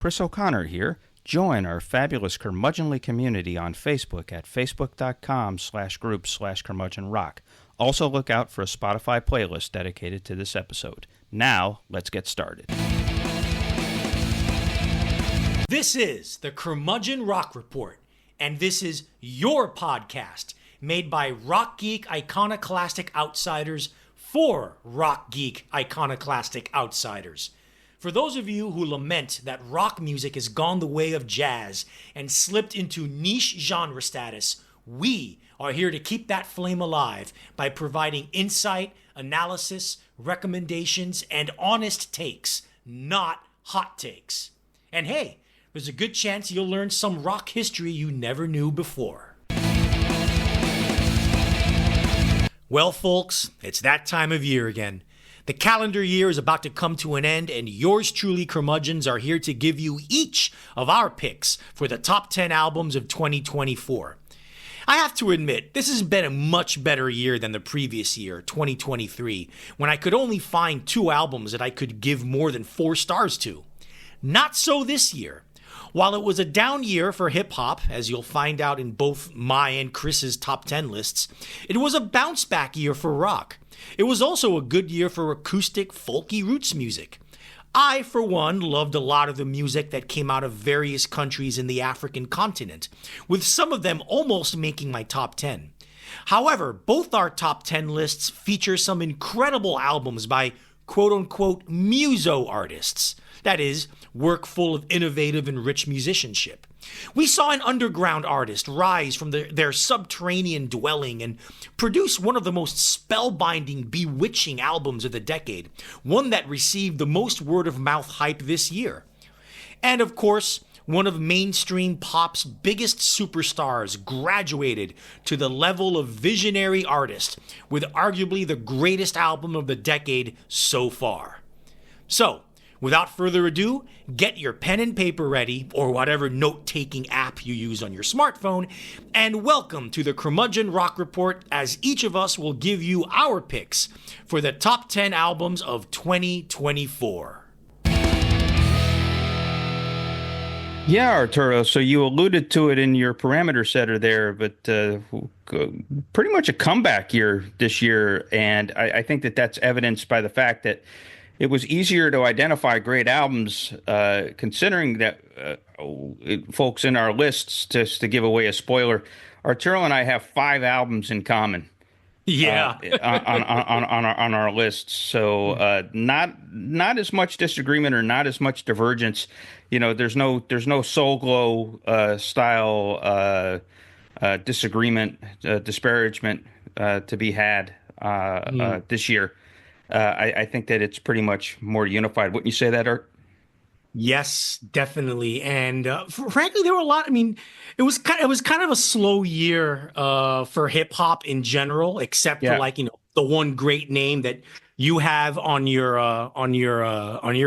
Chris O'Connor here. Join our fabulous curmudgeonly community on Facebook at facebook.com/group/curmudgeonrock. Also look out for a Spotify playlist dedicated to this episode. Now, let's get started. This is the Curmudgeon Rock Report, and this is your podcast made by rock geek iconoclastic outsiders for rock geek iconoclastic outsiders. For those of you who lament that rock music has gone the way of jazz and slipped into niche genre status, we are here to keep that flame alive by providing insight, analysis, recommendations, and honest takes, not hot takes. And hey, there's a good chance you'll learn some rock history you never knew before. Well, folks, it's that time of year again. The calendar year is about to come to an end, and yours truly, Curmudgeons, are here to give you each of our picks for the top 10 albums of 2024. I have to admit, this has been a much better year than the previous year, 2023, when I could only find 2 albums that I could give more than 4 stars to. Not so this year. While it was a down year for hip-hop, as you'll find out in both my and Chris's top 10 lists, it was a bounce-back year for rock. It was also a good year for acoustic, folky roots music. I, for one, loved a lot of the music that came out of various countries in the African continent, with some of them almost making my top 10. However, both our top 10 lists feature some incredible albums by quote-unquote muso artists. That is, work full of innovative and rich musicianship. We saw an underground artist rise from their subterranean dwelling and produce one of the most spellbinding, bewitching albums of the decade, one that received the most word-of-mouth hype this year. And of course, one of mainstream pop's biggest superstars graduated to the level of visionary artist with arguably the greatest album of the decade so far. So, without further ado, get your pen and paper ready, or whatever note-taking app you use on your smartphone, and welcome to the Curmudgeon Rock Report, as each of us will give you our picks for the top 10 albums of 2024. Yeah, Arturo, so you alluded to it in your parameter setter there, but pretty much a comeback year this year, and I think that that's evidenced by the fact that it was easier to identify great albums, considering that folks in our lists, just to give away a spoiler, Arturo and I have 5 albums in common. Yeah, on our lists. So not as much disagreement or not as much divergence. You know, there's no Soul Glow style disagreement, disparagement to be had this year. I think that it's pretty much more unified. Wouldn't you say that, Art? Yes, definitely. And frankly, there were a lot. I mean, it was kind of a slow year for hip hop in general, except for the one great name that you have on your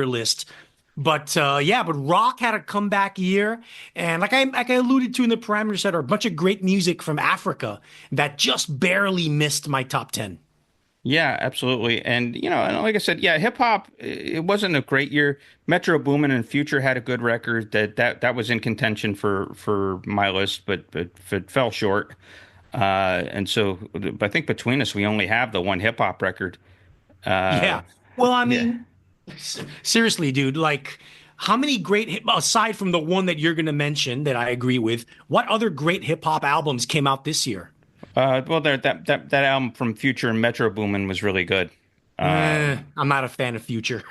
list. But but rock had a comeback year, and like I alluded to in the parameter setter, a bunch of great music from Africa that just barely missed my top 10. Yeah, absolutely. And, and like I said, hip hop, it wasn't a great year. Metro Boomin and Future had a good record that was in contention for my list, but it fell short. And so I think between us, we only have the one hip hop record. Well, I mean, seriously, dude, like how many great, aside from the one that you're going to mention that I agree with, what other great hip hop albums came out this year? Well, that album from Future and Metro Boomin was really good. I'm not a fan of Future.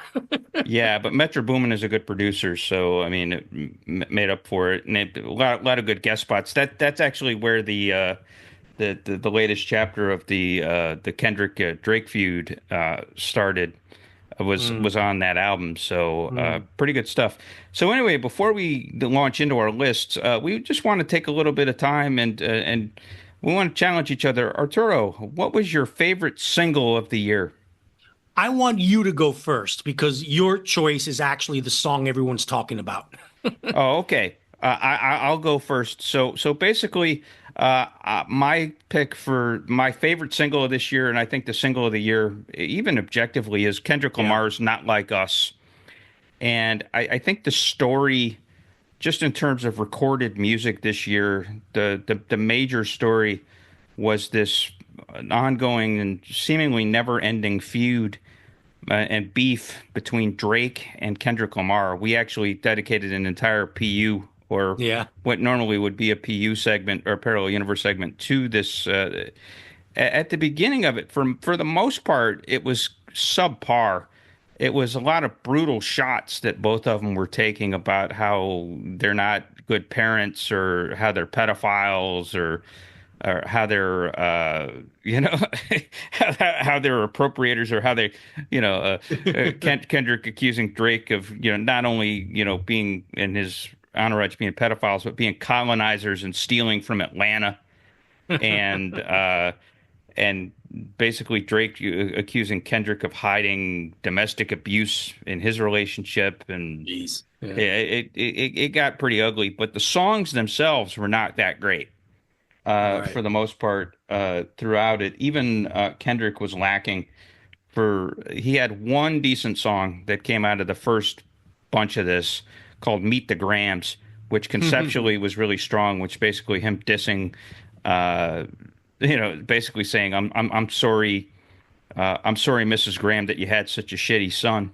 Yeah, but Metro Boomin is a good producer, so I mean, it made up for it. And a lot of good guest spots. That's actually where the latest chapter of the Kendrick Drake feud started. Was on that album, so pretty good stuff. So anyway, before we launch into our lists, we just want to take a little bit of time and we want to challenge each other. Arturo, what was your favorite single of the year? I want you to go first because your choice is actually the song everyone's talking about. Oh, okay. I'll go first. So basically, my pick for my favorite single of this year, and I think the single of the year, even objectively, is Kendrick Lamar's "Not Like Us." And I think the story, just in terms of recorded music this year, the major story was this ongoing and seemingly never-ending feud and beef between Drake and Kendrick Lamar. We actually dedicated an entire PU, or Yeah. what normally would be a PU segment or parallel universe segment, to this. At the beginning of it, for the most part, it was subpar. It was a lot of brutal shots that both of them were taking about how they're not good parents, or how they're pedophiles, or how they're how they're appropriators, or how they Kendrick accusing Drake of not only being in his entourage being pedophiles, but being colonizers and stealing from Atlanta, and and basically Drake accusing Kendrick of hiding domestic abuse in his relationship, and Jeez. Yeah. it got pretty ugly. But the songs themselves were not that great Right. for the most part throughout it. Even Kendrick was lacking. He had one decent song that came out of the first bunch of this called "Meet the Grams," which conceptually was really strong. Which basically him dissing. Basically saying, I'm sorry, Mrs. Graham, that you had such a shitty son,"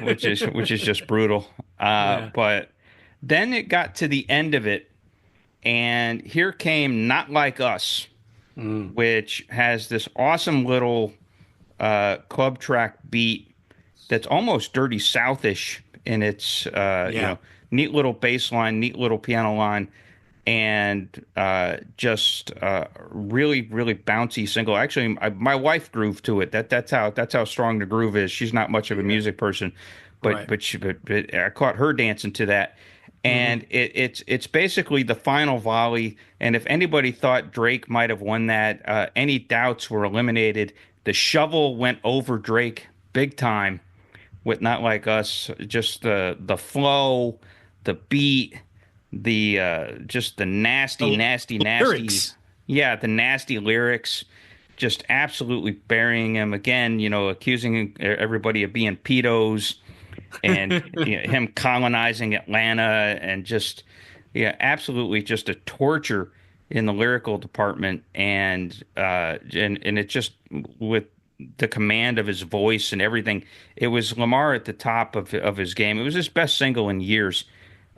which is just brutal. Yeah. But then it got to the end of it, and here came "Not Like Us," which has this awesome little club track beat that's almost Dirty Southish in its Yeah. neat little bass line, neat little piano line, and just really, really bouncy single. Actually, my wife grooved to it. That's how strong the groove is. She's not much of a music person, but Right. but I caught her dancing to that. And it's basically the final volley. And if anybody thought Drake might have won that, any doubts were eliminated. The shovel went over Drake big time with "Not Like Us." Just the flow, the beat, the just the nasty, The nasty, nasty, lyrics. yeah, the nasty lyrics, just absolutely burying him again. Accusing everybody of being pedos, and him colonizing Atlanta, and just absolutely just a torture in the lyrical department, and it just, with the command of his voice and everything, it was Lamar at the top of his game. It was his best single in years.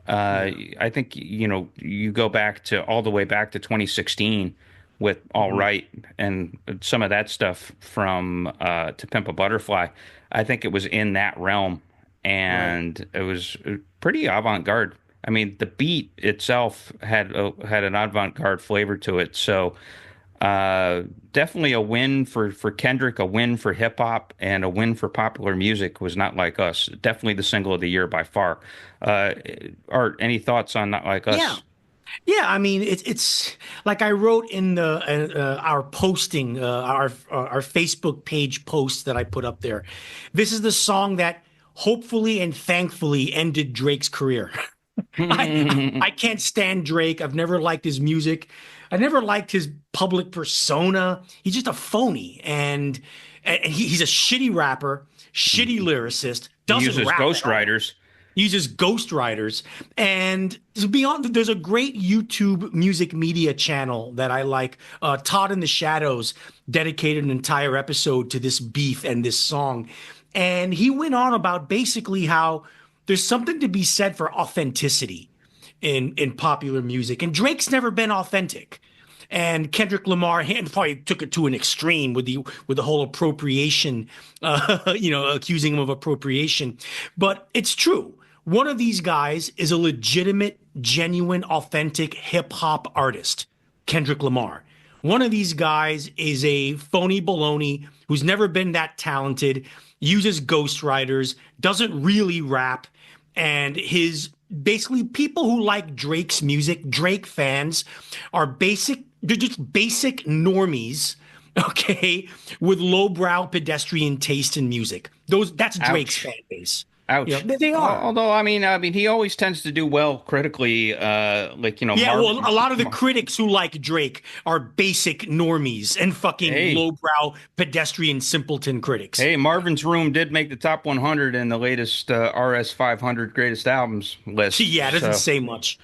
Yeah. I think you go back to all the way back to 2016 with "All Right" and some of that stuff from "To Pimp a Butterfly." I think it was in that realm, Right. and it was pretty avant-garde. I mean, the beat itself had an avant-garde flavor to it. So definitely a win for Kendrick, a win for hip hop, and a win for popular music was "Not Like Us." Definitely the single of the year by far. Uh, Art, any thoughts on "Not Like Yeah. Us"? Yeah, I mean it's like I wrote in the our posting our Facebook page post that I put up there. This is the song that hopefully and thankfully ended Drake's career. I can't stand Drake. I've never liked his music. I never liked his public persona. He's just a phony, and he's a shitty rapper, shitty lyricist, He doesn't uses rap at all, ghostwriters. uses ghostwriters. And to be honest, there's a great YouTube music media channel that I like. Todd in the Shadows dedicated an entire episode to this beef and this song. And he went on about basically how there's something to be said for authenticity in popular music. And Drake's never been authentic. And Kendrick Lamar probably took it to an extreme with the whole appropriation, accusing him of appropriation. But it's true. One of these guys is a legitimate, genuine, authentic hip hop artist, Kendrick Lamar. One of these guys is a phony baloney who's never been that talented, uses ghostwriters, doesn't really rap, and his basically people who like Drake's music, Drake fans, they're just basic normies, okay, with lowbrow pedestrian taste in music. That's Drake's Ouch. fan base. Ouch. They are. Although, I mean, he always tends to do well critically. Like Yeah, well, a lot of the Mar critics who like Drake are basic normies and fucking hey, lowbrow pedestrian simpleton critics. hey, Marvin's Room did make the top 100 in the latest RS 500 greatest albums list. Yeah, it doesn't So say much.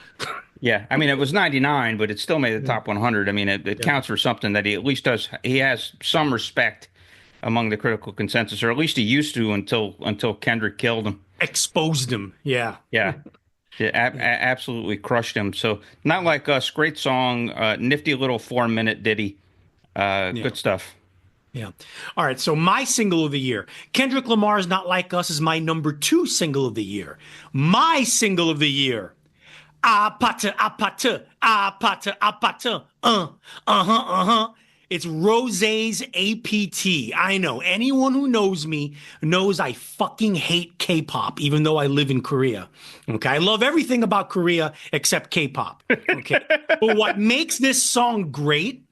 yeah, I mean, it was 99, but it still made the Yeah, top 100. I mean, it yeah. counts for something that he at least does. He has some respect among the critical consensus, or at least he used to until Kendrick killed him. Exposed him. Yeah. Yeah. Yeah, Yeah. absolutely crushed him. So not like us. Great song, nifty little 4 minute ditty. Yeah. Good stuff. Yeah. All right. So my single of the year, Kendrick Lamar's "Not Like Us" is my number two single of the year. My single of the year, Apata, Apata, Apata, Apata, uh-huh. It's Rosé's APT. I know. Anyone who knows me knows I fucking hate K-pop, even though I live in Korea. Okay. I love everything about Korea except K-pop. Okay. But what makes this song great,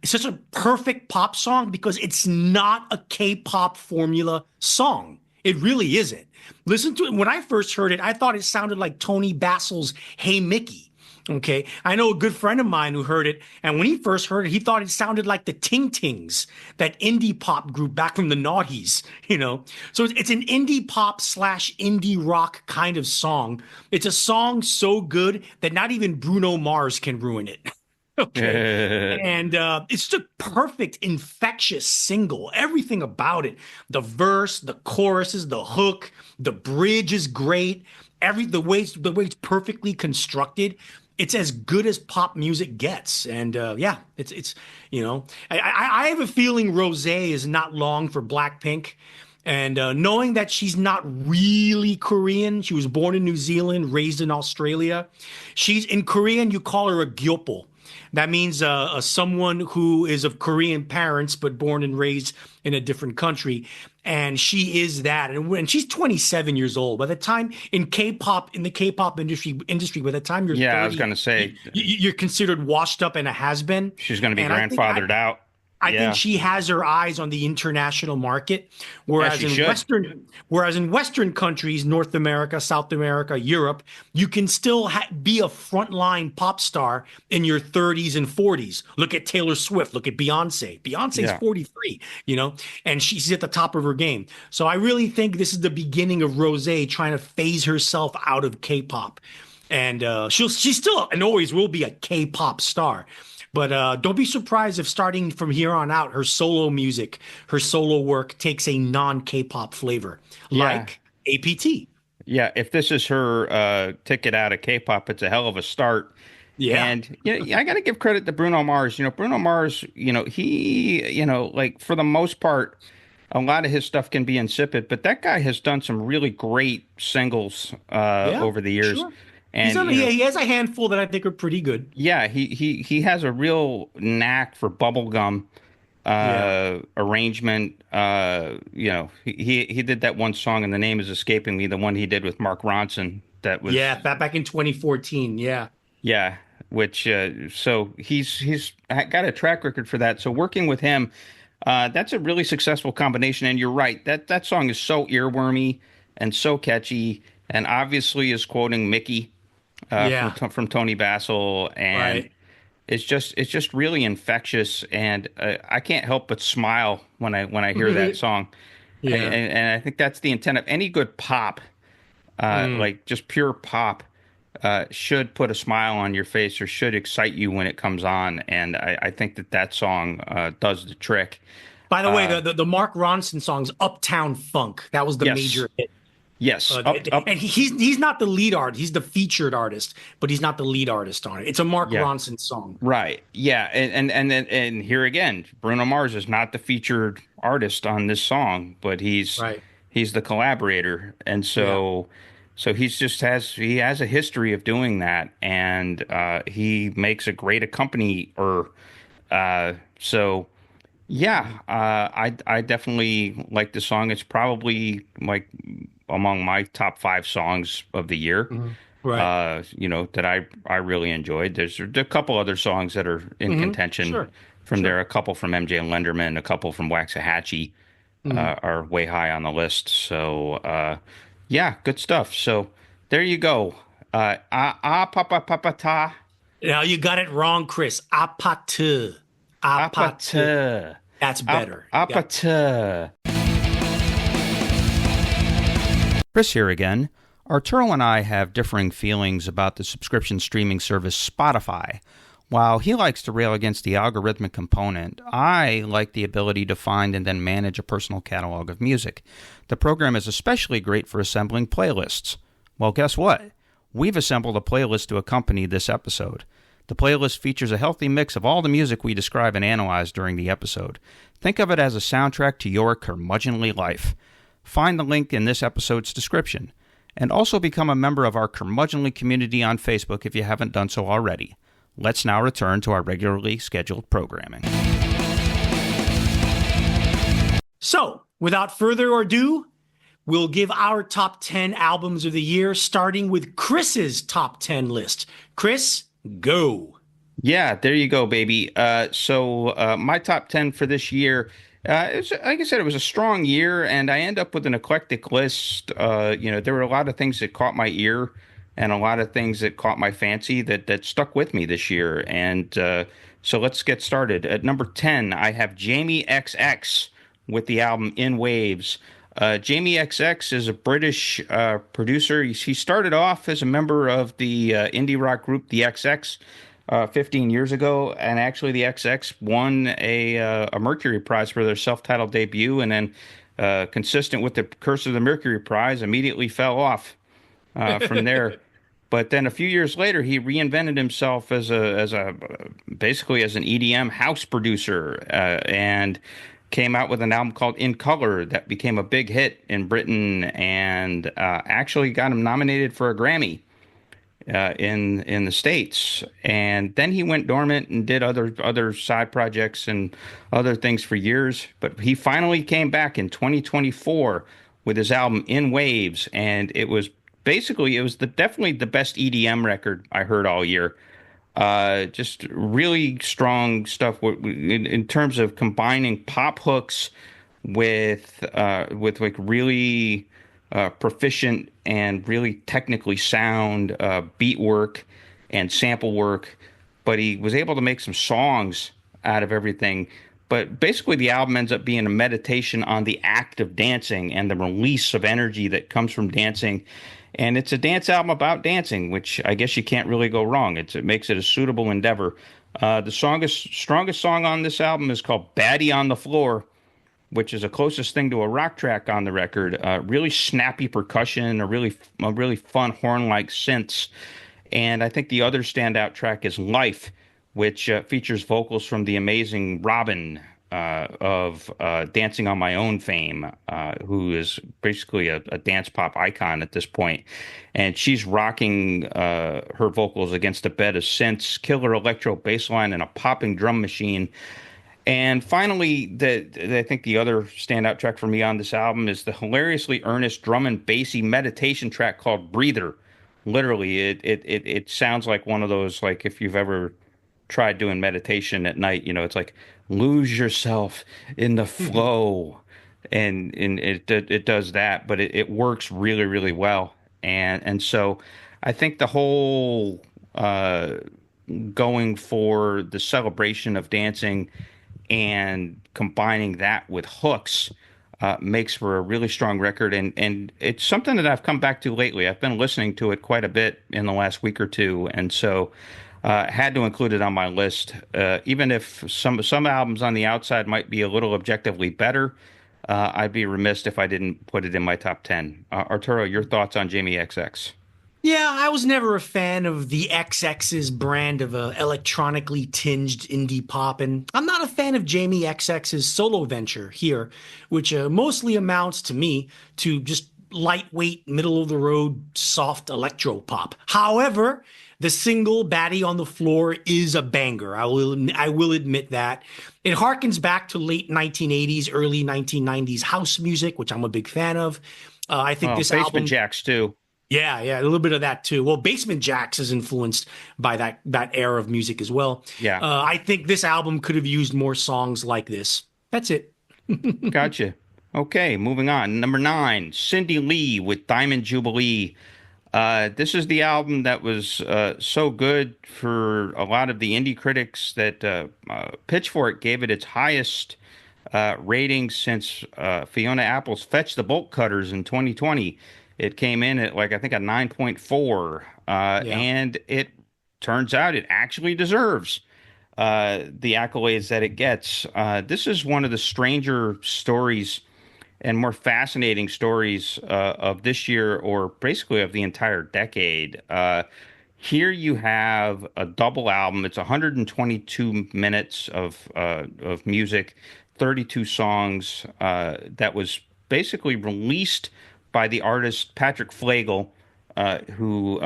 it's such a perfect pop song because it's not a K-pop formula song. It really isn't. Listen to it. When I first heard it, I thought it sounded like Tony Bassel's Hey Mickey. Okay. I know a good friend of mine who heard it, and when he first heard it, he thought it sounded like the Ting Tings, that indie pop group back from the noughties, you know? So it's an indie pop slash indie rock kind of song. It's a song so good that not even Bruno Mars can ruin it. Okay. And it's just a perfect, infectious single. Everything about it. The verse, the choruses, the hook, the bridge is great. The way it's perfectly constructed. It's as good as pop music gets. And yeah, it's I have a feeling Rosé is not long for Blackpink. And knowing that she's not really Korean, she was born in New Zealand, raised in Australia. She's in Korean, you call her a gyopo. That means someone who is of Korean parents but born and raised in a different country. And she is that. And when she's 27 years old, by the time in K-pop, in the K-pop industry, by the time you're Yeah, I was 30, gonna say you're considered washed up and a has-been. she's gonna be And grandfathered out. I think Yeah, she has her eyes on the international market, as she should. Whereas in Western countries, North America, South America, Europe, you can still be a frontline pop star in your 30s and 40s. Look at Taylor Swift. Look at Beyonce. Beyonce's Yeah, 43, and she's at the top of her game. So I really think this is the beginning of Rosé trying to phase herself out of K-pop, and she's still and always will be a K-pop star. But don't be surprised if starting from here on out, her solo music, her solo work takes a non-K-pop flavor, yeah, like APT. yeah. If this is her ticket out of K-pop, it's a hell of a start. Yeah. And I got to give credit to Bruno Mars. Bruno Mars. He, like for the most part, a lot of his stuff can be insipid, but that guy has done some really great singles Yeah, over the years. sure. And He has a handful that I think are pretty good. yeah, he has a real knack for bubblegum Yeah. arrangement. He did that one song, and the name is escaping me. The one he did with Mark Ronson. That was Yeah, back in 2014. Yeah. yeah. Which so he's got a track record for that. So working with him, that's a really successful combination. And you're right, that song is so earwormy and so catchy, and obviously is quoting Mickey Yeah. from Tony Bassel, and Right. it's just really infectious, and I can't help but smile when I hear that song. Yeah. And I think that's the intent of any good pop, Mm. like just pure pop, should put a smile on your face or should excite you when it comes on. And I think that song does the trick. By the way, Uh, the Mark Ronson song's Uptown Funk. That was the yes, major hit. yes, up, And he's not the lead artist. He's the featured artist, but he's not the lead artist on it. It's a Mark yeah. Ronson song. Right. Yeah. And here again, Bruno Mars is not the featured artist on this song, but he's Right. he's the collaborator. And Yeah. so he has a history of doing that, and he makes a great accompanier. So yeah, I definitely like the song. It's probably like among my top five songs of the year. Mhm. Right. That I really enjoyed. There's a couple other songs that are in contention Sure. from Sure. there. A couple from MJ and Lenderman, a couple from Waxahachie Mhm. are way high on the list. So Yeah, good stuff. So there you go. Papa papa ta Now you got it wrong, Chris. Apatu. Apatu. apata That's better. Yeah. apata. Chris here again. Arturo and I have differing feelings about the subscription streaming service Spotify. While he likes to rail against the algorithmic component, I like the ability to find and then manage a personal catalog of music. The program is especially great for assembling playlists. Well, guess what? We've assembled a playlist to accompany this episode. The playlist features a healthy mix of all the music we describe and analyze during the episode. Think of it as a soundtrack to your curmudgeonly life. Find the link in this episode's description. And also become a member of our curmudgeonly community on Facebook if you haven't done so already. Let's now return to our regularly scheduled programming. So, without further ado, we'll give our top 10 albums of the year, starting with Chris's top 10 list. Chris, go. Yeah, there you go, baby. So my top 10 for this year, like I said, it was a strong year, and I end up with an eclectic list. There were a lot of things that caught my ear and a lot of things that caught my fancy that stuck with me this year. And so let's get started. At number 10, I have Jamie XX with the album In Waves. Jamie XX is a British producer. He started off as a member of the indie rock group The XX 15 years ago, and actually the XX won a Mercury Prize for their self-titled debut, and then consistent with the Curse of the Mercury Prize, immediately fell off from there. But then a few years later, he reinvented himself as basically as an EDM house producer, and came out with an album called In Color that became a big hit in Britain, and actually got him nominated for a Grammy in the States. And then he went dormant and did other side projects and other things for years. But he finally came back in 2024 with his album In Waves, and it was definitely the best EDM record I heard all year. Just really strong stuff in terms of combining pop hooks with like really proficient and really technically sound beat work and sample work. But he was able to make some songs out of everything. But basically, the album ends up being a meditation on the act of dancing and the release of energy that comes from dancing. And it's a dance album about dancing, which I guess you can't really go wrong. It makes it a suitable endeavor. The strongest song on this album is called Baddie on the Floor, which is the closest thing to a rock track on the record. Really snappy percussion, a really fun horn-like synths. And I think the other standout track is Life, which features vocals from the amazing Robin of Dancing on My Own fame, who is basically a dance pop icon at this point. And she's rocking her vocals against a bed of synths, killer electro bass line, and a popping drum machine. And finally, I think the other standout track for me on this album is the hilariously earnest drum and bassy meditation track called Breather. Literally, it sounds like one of those, like if you've ever tried doing meditation at night, it's like lose yourself in the flow, and it does that, but it works really, really well. And so I think the whole going for the celebration of dancing and combining that with hooks makes for a really strong record, and it's something that I've come back to lately. I've been listening to it quite a bit in the last week or two, and so had to include it on my list. Even if some albums on the outside might be a little objectively better, I'd be remiss if I didn't put it in my top 10. Arturo, your thoughts on Jamie XX? Yeah, I was never a fan of the XX's brand of electronically tinged indie pop, and I'm not a fan of Jamie XX's solo venture here, which mostly amounts to me to just lightweight, middle-of-the-road, soft electro pop. However, the single Baddie on the Floor is a banger. I will admit that. It harkens back to late 1980s, early 1990s house music, which I'm a big fan of. I think this Basement album... Jacks, too. Yeah, a little bit of that too. Well, Basement Jacks is influenced by that era of music as well. Yeah. I think this album could have used more songs like this. That's it. Gotcha. Okay, moving on. Number nine, Cindy Lee with Diamond Jubilee. This is the album that was so good for a lot of the indie critics that Pitchfork gave it its highest rating since Fiona Apple's Fetch the Bolt Cutters in 2020. It came in at like I think a 9.4, Yeah. and it turns out it actually deserves the accolades that it gets. This is one of the stranger stories and more fascinating stories of this year, or basically of the entire decade. Here you have a double album. It's 122 minutes of music, 32 songs. That was basically released by the artist Patrick Flegel, who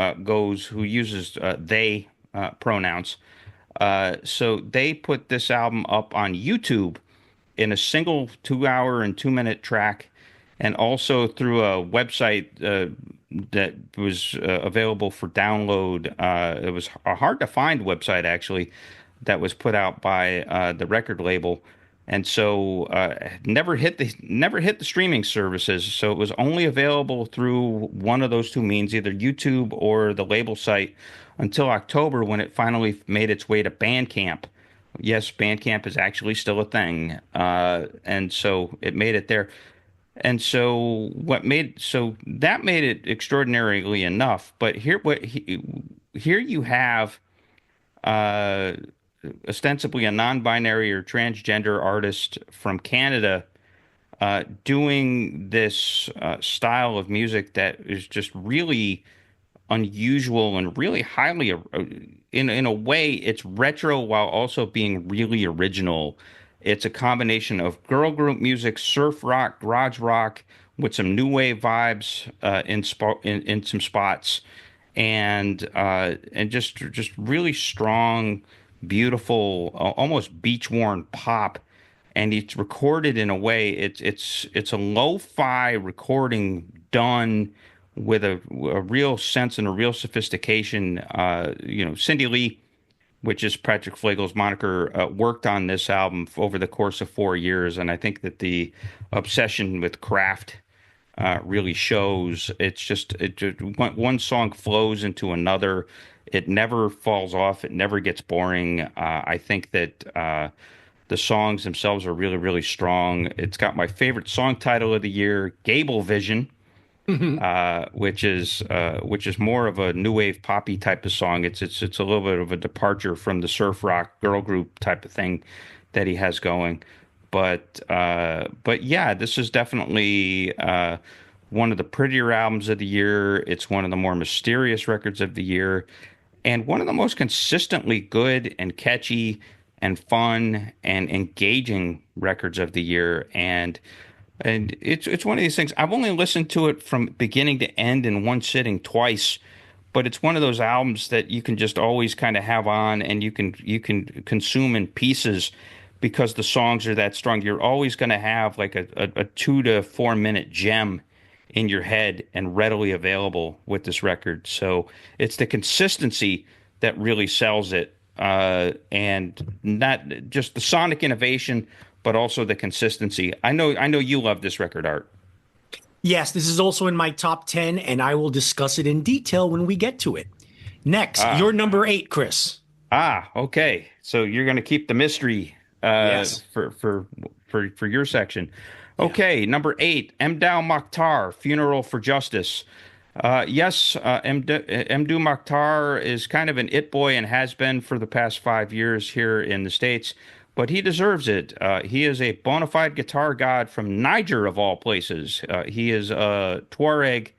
uses they pronouns. So they put this album up on YouTube in a single 2 hour and 2 minute track, and also through a website that was available for download. It was a hard to find website actually that was put out by the record label, and so never hit the streaming services. So it was only available through one of those two means, either YouTube or the label site, until October when it finally made its way to Bandcamp. Yes, Bandcamp is actually still a thing, and so it made it there. And so that made it extraordinarily enough. But here you have uh, ostensibly a non-binary or transgender artist from Canada doing this style of music that is just really unusual and really highly in a way it's retro while also being really original. It's a combination of girl group music, surf rock, garage rock with some new wave vibes in some spots, and just really strong, beautiful, almost beach worn pop. And it's recorded in a way it's a lo-fi recording done with a real sense and a real sophistication. Cindy Lee, which is Patrick Flegel's moniker, worked on this album over the course of 4 years, and I think that the obsession with craft really shows. One song flows into another. It never falls off. It never gets boring. I think that the songs themselves are really, really strong. It's got my favorite song title of the year, Gable Vision, which is more of a new wave poppy type of song. It's a little bit of a departure from the surf rock girl group type of thing that he has going. But yeah, this is definitely one of the prettier albums of the year. It's one of the more mysterious records of the year, and one of the most consistently good and catchy and fun and engaging records of the year. And it's one of these things. I've only listened to it from beginning to end in one sitting twice, but it's one of those albums that you can just always kind of have on, and you can consume in pieces because the songs are that strong. You're always going to have like a 2 to 4 minute gem in your head and readily available with this record. So it's the consistency that really sells it, and not just the sonic innovation, but also the consistency. I know you love this record, Art. Yes, this is also in my top 10, and I will discuss it in detail when we get to it. Next, Ah, your number eight, Chris. okay. So you're going to keep the mystery Yes. for your section. Yeah. Okay, number eight, Mdou Mokhtar, Funeral for Justice. Yes, Mdou Mokhtar is kind of an it boy and has been for the past 5 years here in the States, but he deserves it. He is a bona fide guitar god from Niger, of all places. He is a Tuareg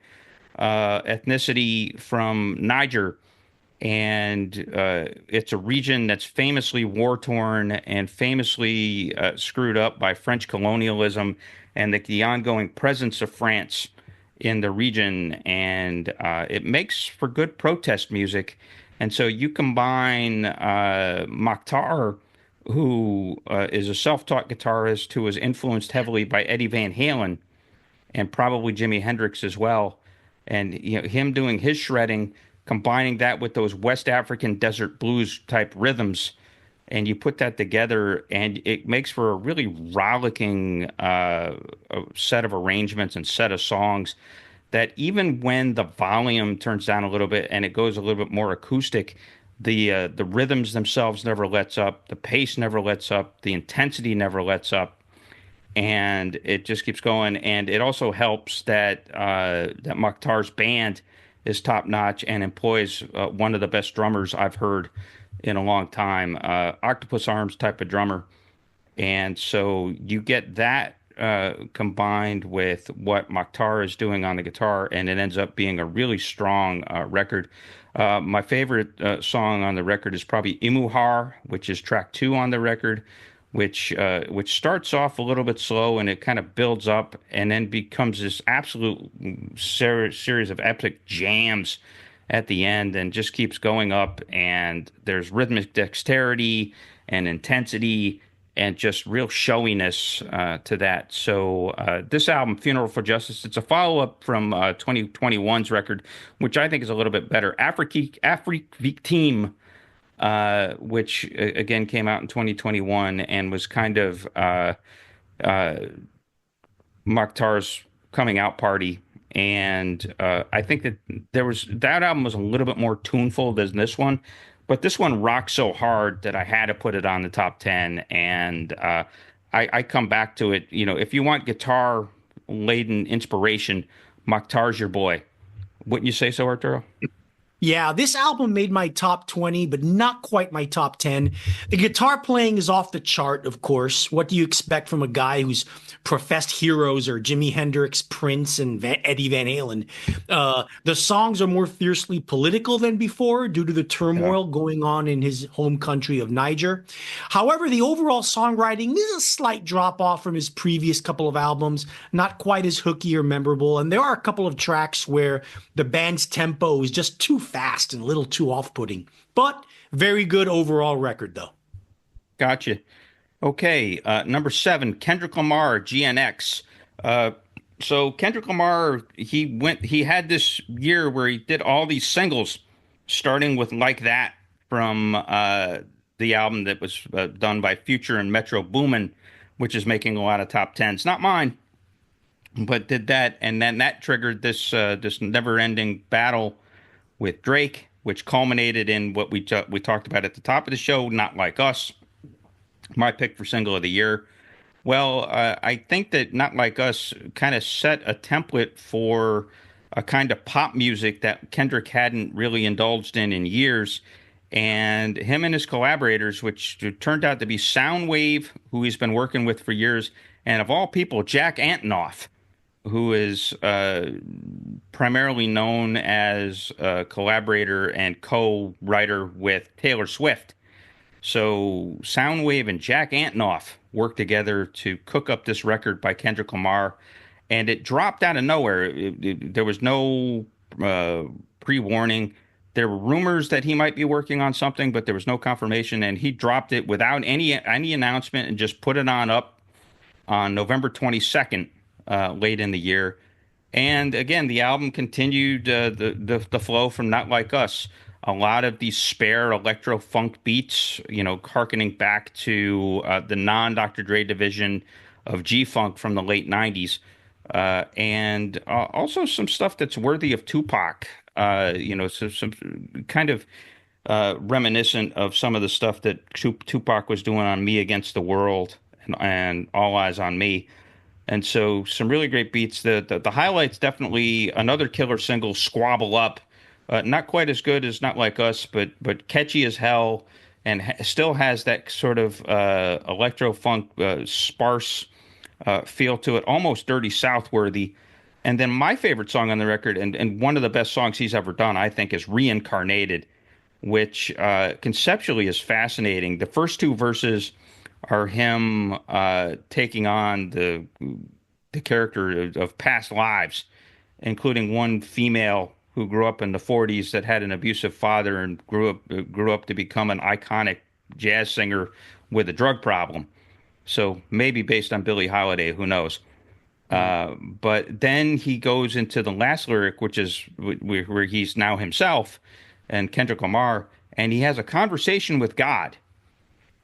ethnicity from Niger, and it's a region that's famously war-torn and famously screwed up by French colonialism and the ongoing presence of France in the region, and it makes for good protest music. And so you combine Mokhtar, who is a self-taught guitarist who was influenced heavily by Eddie Van Halen and probably Jimi Hendrix as well, and him doing his shredding, combining that with those West African desert blues type rhythms, and you put that together, and it makes for a really rollicking set of arrangements and set of songs that even when the volume turns down a little bit and it goes a little bit more acoustic, the rhythms themselves never lets up, the pace never lets up, the intensity never lets up, and it just keeps going. And it also helps that that Mokhtar's band is top notch and employs one of the best drummers I've heard in a long time, octopus arms type of drummer. And so you get that combined with what Mokhtar is doing on the guitar, and it ends up being a really strong record. My favorite song on the record is probably Imuhar, which is track 2 on the record, which starts off a little bit slow and it kind of builds up and then becomes this absolute series of epic jams at the end and just keeps going up. And there's rhythmic dexterity and intensity and just real showiness to that. So this album, Funeral for Justice, it's a follow-up from 2021's record, which I think is a little bit better. Afrique Victime, which again came out in 2021 and was kind of uh, Mokhtar's coming out party. And I think that that album was a little bit more tuneful than this one, but this one rocked so hard that I had to put it on the top 10. And I come back to it. You know, if you want guitar laden inspiration, Mokhtar's your boy. Wouldn't you say so, Arturo? Yeah, this album made my top 20, but not quite my top 10. The guitar playing is off the chart, of course. What do you expect from a guy whose professed heroes are Jimi Hendrix, Prince, and Eddie Van Halen? The songs are more fiercely political than before due to the Yeah. turmoil going on in his home country of Niger. However, the overall songwriting is a slight drop off from his previous couple of albums, not quite as hooky or memorable. And there are a couple of tracks where the band's tempo is just too fast and a little too off-putting, but very good overall record though. Gotcha. Okay, number 7, Kendrick Lamar, GNX. Uh, so Kendrick Lamar, he had this year where he did all these singles, starting with Like That from the album that was done by Future and Metro Boomin, which is making a lot of top tens. Not mine, but did that, and then that triggered this never-ending battle with Drake, which culminated in what we talked about at the top of the show, Not Like Us, my pick for single of the year. Well, I think that Not Like Us kind of set a template for a kind of pop music that Kendrick hadn't really indulged in years. And him and his collaborators, which turned out to be Soundwave, who he's been working with for years, and of all people, Jack Antonoff, who is primarily known as a collaborator and co-writer with Taylor Swift. So Soundwave and Jack Antonoff worked together to cook up this record by Kendrick Lamar, and it dropped out of nowhere. There was no pre-warning. There were rumors that he might be working on something, but there was no confirmation, and he dropped it without any announcement and just put it up on November 22nd, late in the year. And again, the album continued the flow from Not Like Us. A lot of these spare electro funk beats, you know, harkening back to the non-Dr. Dre division of G-Funk from the late 90s. And also some stuff that's worthy of Tupac, you know, so some kind of reminiscent of some of the stuff that Tupac was doing on Me Against the World and All Eyes on Me. And so some really great beats. The highlights, definitely another killer single, Squabble Up. Not quite as good as Not Like Us, but catchy as hell, and still has that sort of electro funk sparse feel to it, almost Dirty South worthy. And then my favorite song on the record, and one of the best songs he's ever done, I think, is Reincarnated, which conceptually is fascinating. The first two verses are him taking on the character of past lives, including one female who grew up in the 40s that had an abusive father and grew up to become an iconic jazz singer with a drug problem. So maybe based on Billie Holiday, who knows? But then he goes into the last lyric, which is where he's now himself and Kendrick Lamar, and he has a conversation with God.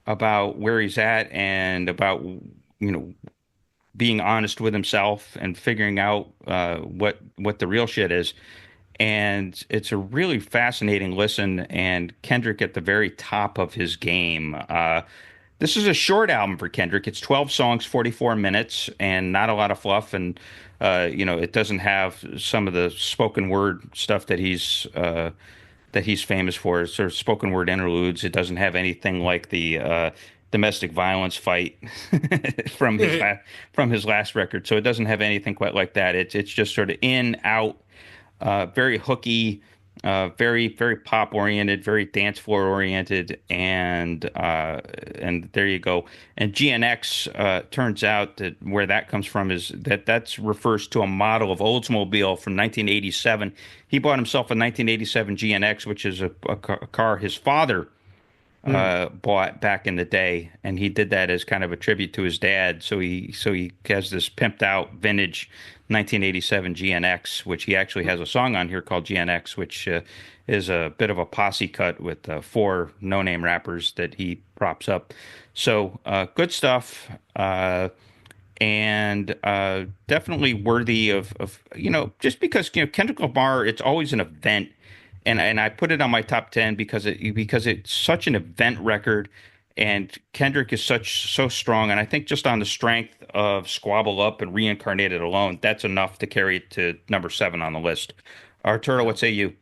about where he's at and about being honest with himself and figuring out what the real shit is. And it's a really fascinating listen. And Kendrick at the very top of his game. This is a short album for Kendrick. It's 12 songs, 44 minutes, and not a lot of fluff. And it doesn't have some of the spoken word stuff that he's famous for, sort of spoken word interludes. It doesn't have anything like the domestic violence fight from from his last record. So it doesn't have anything quite like that. It's just sort of in out, very hooky, very very pop oriented, very dance floor oriented, and there you go. And GNX turns out that where that comes from is that refers to a model of Oldsmobile from 1987. He bought himself a 1987 GNX, which is a car his father bought back in the day, and he did that as kind of a tribute to his dad. So he has this pimped out vintage 1987 GNX, which he actually has a song on here called GNX, which is a bit of a posse cut with four no-name rappers that he props up. So good stuff. And definitely worthy of just because Kendrick Lamar, it's always an event, and I put it on my top 10 because it's such an event record, and Kendrick is so strong, and I think just on the strength of Squabble Up and Reincarnated alone, that's enough to carry it to number 7 on the list. Arturo, what say you?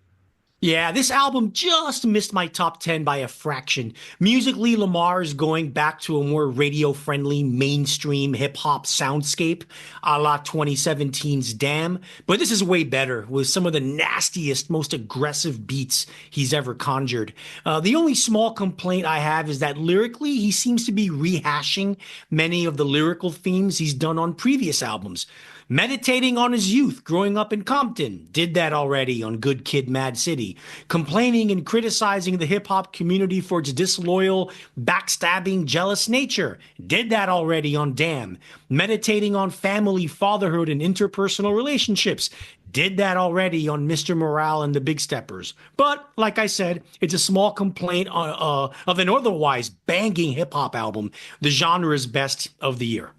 Yeah, this album just missed my top 10 by a fraction. Musically, Lamar's going back to a more radio-friendly, mainstream hip-hop soundscape, a la 2017's Damn, but this is way better, with some of the nastiest, most aggressive beats he's ever conjured. The only small complaint I have is that lyrically, he seems to be rehashing many of the lyrical themes he's done on previous albums. Meditating on his youth growing up in Compton, did that already on Good Kid, Mad City. Complaining and criticizing the hip hop community for its disloyal, backstabbing, jealous nature, did that already on Damn. Meditating on family, fatherhood, and interpersonal relationships, did that already on Mr. Morale and the Big Steppers. But, like I said, it's a small complaint of an otherwise banging hip hop album, the genre's best of the year.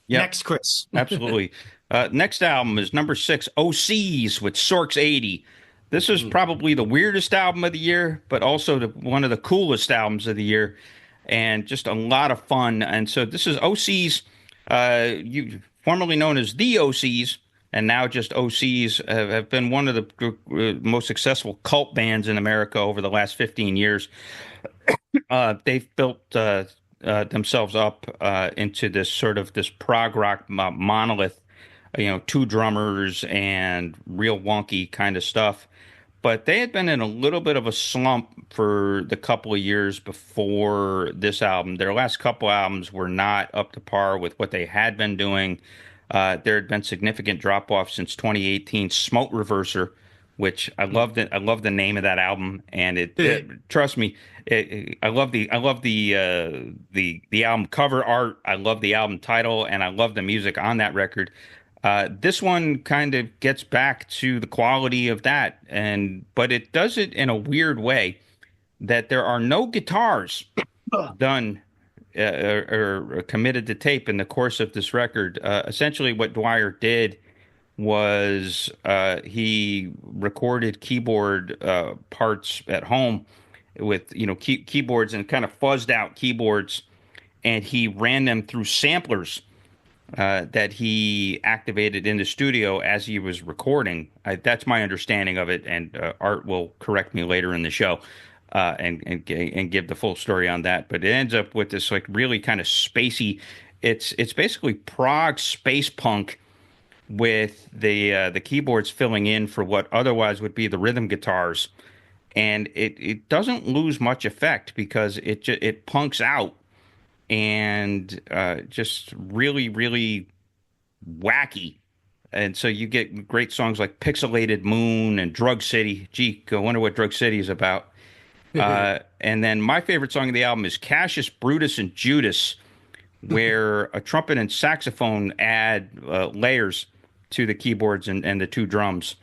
Yep, Next, Chris. absolutely. Next album is number 6, OCs with Sorks 80. This is probably the weirdest album of the year, but also one of the coolest albums of the year, and just a lot of fun. And so this is OCs, formerly known as the OCs, and now just OCs, have been one of the most successful cult bands in America over the last 15 years. They've built themselves up into this prog rock monolith, two drummers and real wonky kind of stuff. But they had been in a little bit of a slump for the couple of years before this album. Their last couple albums were not up to par with what they had been doing. There had been significant drop off since 2018 Smoke Reverser, which I loved it. I love the name of that album, and trust me, I love the album cover art. I love the album title, and I love the music on that record. This one kind of gets back to the quality of that, but it does it in a weird way that there are no guitars done or committed to tape in the course of this record. Essentially, what Dwyer did was he recorded keyboard parts at home with keyboards and kind of fuzzed out keyboards, and he ran them through samplers that he activated in the studio as he was recording. That's my understanding of it, and Art will correct me later in the show and give the full story on that. But it ends up with this like really kind of spacey. It's basically prog space punk with the keyboards filling in for what otherwise would be the rhythm guitars, and it doesn't lose much effect because it punks out and just really, really wacky. And so you get great songs like Pixelated Moon and Drug City. Gee, I wonder what Drug City is about. And then my favorite song of the album is Cassius, Brutus, and Judas, where a trumpet and saxophone add layers to the keyboards and the two drums.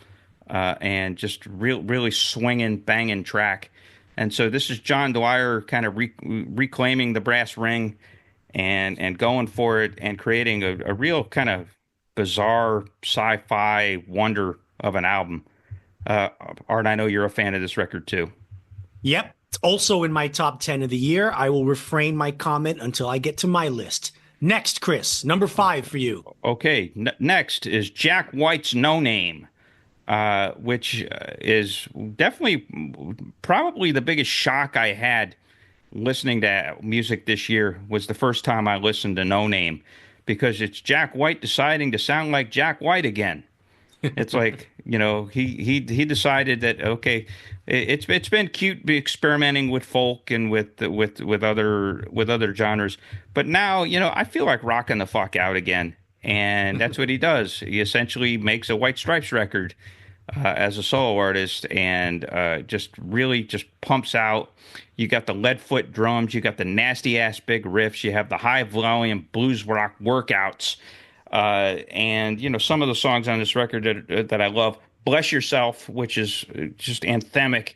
And just really swinging, banging track. And so this is John Dwyer kind of reclaiming the brass ring and going for it and creating a real kind of bizarre sci-fi wonder of an album. Uh, Art, I know you're a fan of this record too. Yep. It's also in my top 10 of the year. I will refrain my comment until I get to my list. Next, Chris, number 5 for you. Okay, next is Jack White's No Name, which is definitely probably the biggest shock I had listening to music this year was the first time I listened to No Name because it's Jack White deciding to sound like Jack White again. It's like, he decided that okay, it's been cute experimenting with folk and with other genres, but now, I feel like rocking the fuck out again. And that's what he does. He essentially makes a White Stripes record as a solo artist and just really just pumps out. You got the lead foot drums, you got the nasty ass big riffs, you have the high volume blues rock workouts. And some of the songs on this record that I love, "Bless Yourself," which is just anthemic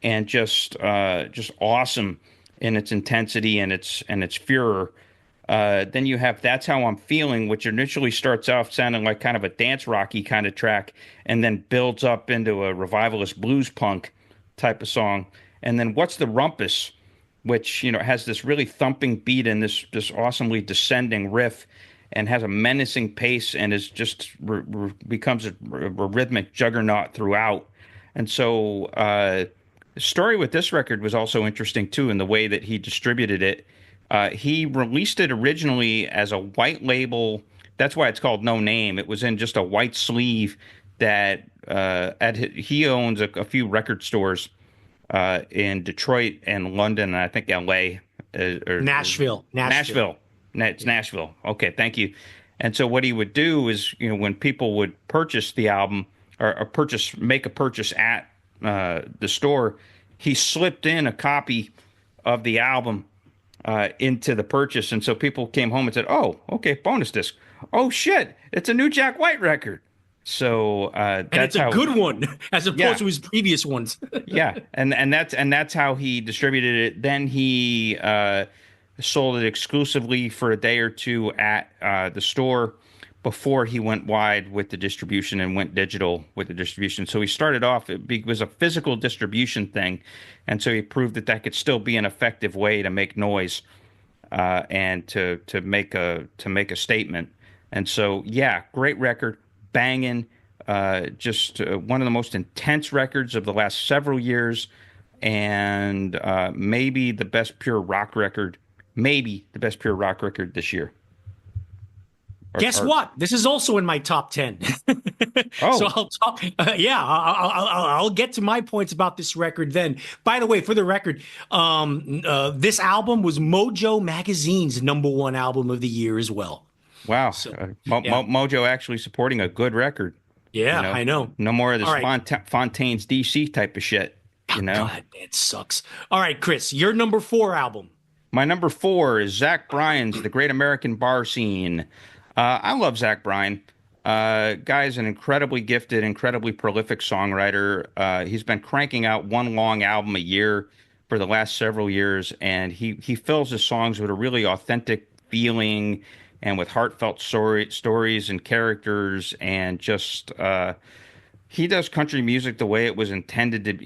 and just awesome in its intensity and its furor. Then you have "That's How I'm Feeling," which initially starts off sounding like kind of a dance rocky kind of track, and then builds up into a revivalist blues punk type of song. And then "What's the Rumpus," which has this really thumping beat and this awesomely descending riff, and has a menacing pace and is just becomes a rhythmic juggernaut throughout. And so the story with this record was also interesting too in the way that he distributed it. He released it originally as a white label. That's why it's called No Name. It was in just a white sleeve that he owns a few record stores in Detroit and London and I think L.A. Nashville. It's Nashville. Okay, thank you. And so what he would do is, when people would purchase the album or make a purchase at the store, he slipped in a copy of the album into the purchase. And so people came home and said, "Oh, okay, bonus disc. Oh shit, it's a new Jack White record." So and it's a good one as opposed to his previous ones. Yeah, and that's how he distributed it. Then he sold it exclusively for a day or two at the store before he went wide with the distribution and went digital with the distribution. So he started off, it was a physical distribution thing, and so he proved that could still be an effective way to make noise and to make a statement. And so yeah, great record, banging, just one of the most intense records of the last several years, and maybe the best pure rock record this year. Guess what? This is also in my top 10. Oh. So I'll talk. I'll get to my points about this record then. By the way, for the record, this album was Mojo Magazine's #1 album of the year as well. Wow. So, Mojo actually supporting a good record. Yeah, I know. No more of this Fontaine's DC type of shit. God, it sucks. All right, Chris, your #4 album. My number 4 is Zach Bryan's The Great American Bar Scene. I love Zach Bryan. Guy's an incredibly gifted, incredibly prolific songwriter. He's been cranking out one long album a year for the last several years, and he fills his songs with a really authentic feeling and with heartfelt stories and characters, and just he does country music the way it was intended to.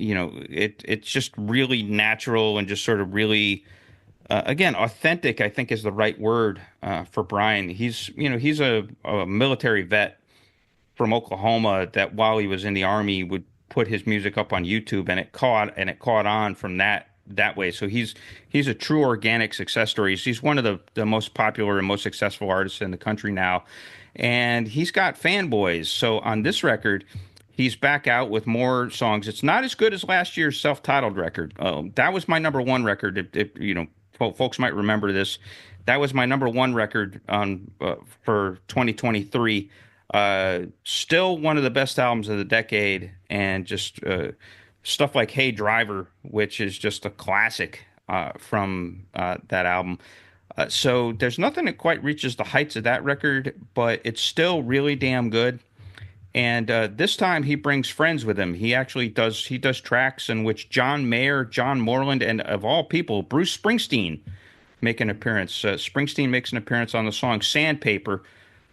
It's just really natural and just sort of really. Again, authentic, I think, is the right word for Bryan. He's a military vet from Oklahoma that while he was in the Army would put his music up on YouTube, and it caught on from that way. So he's a true organic success story. He's one of the most popular and most successful artists in the country now, and he's got fanboys. So on this record, he's back out with more songs. It's not as good as last year's self-titled record. That was my #1 record. Folks might remember this. That was my #1 record for 2023. Still one of the best albums of the decade, and just stuff like "Hey Driver," which is just a classic from that album. So there's nothing that quite reaches the heights of that record, but it's still really damn good. And this time he brings friends with him. He does tracks in which John Mayer, John Moreland, and of all people, Bruce Springsteen make an appearance. Springsteen makes an appearance on the song "Sandpaper,"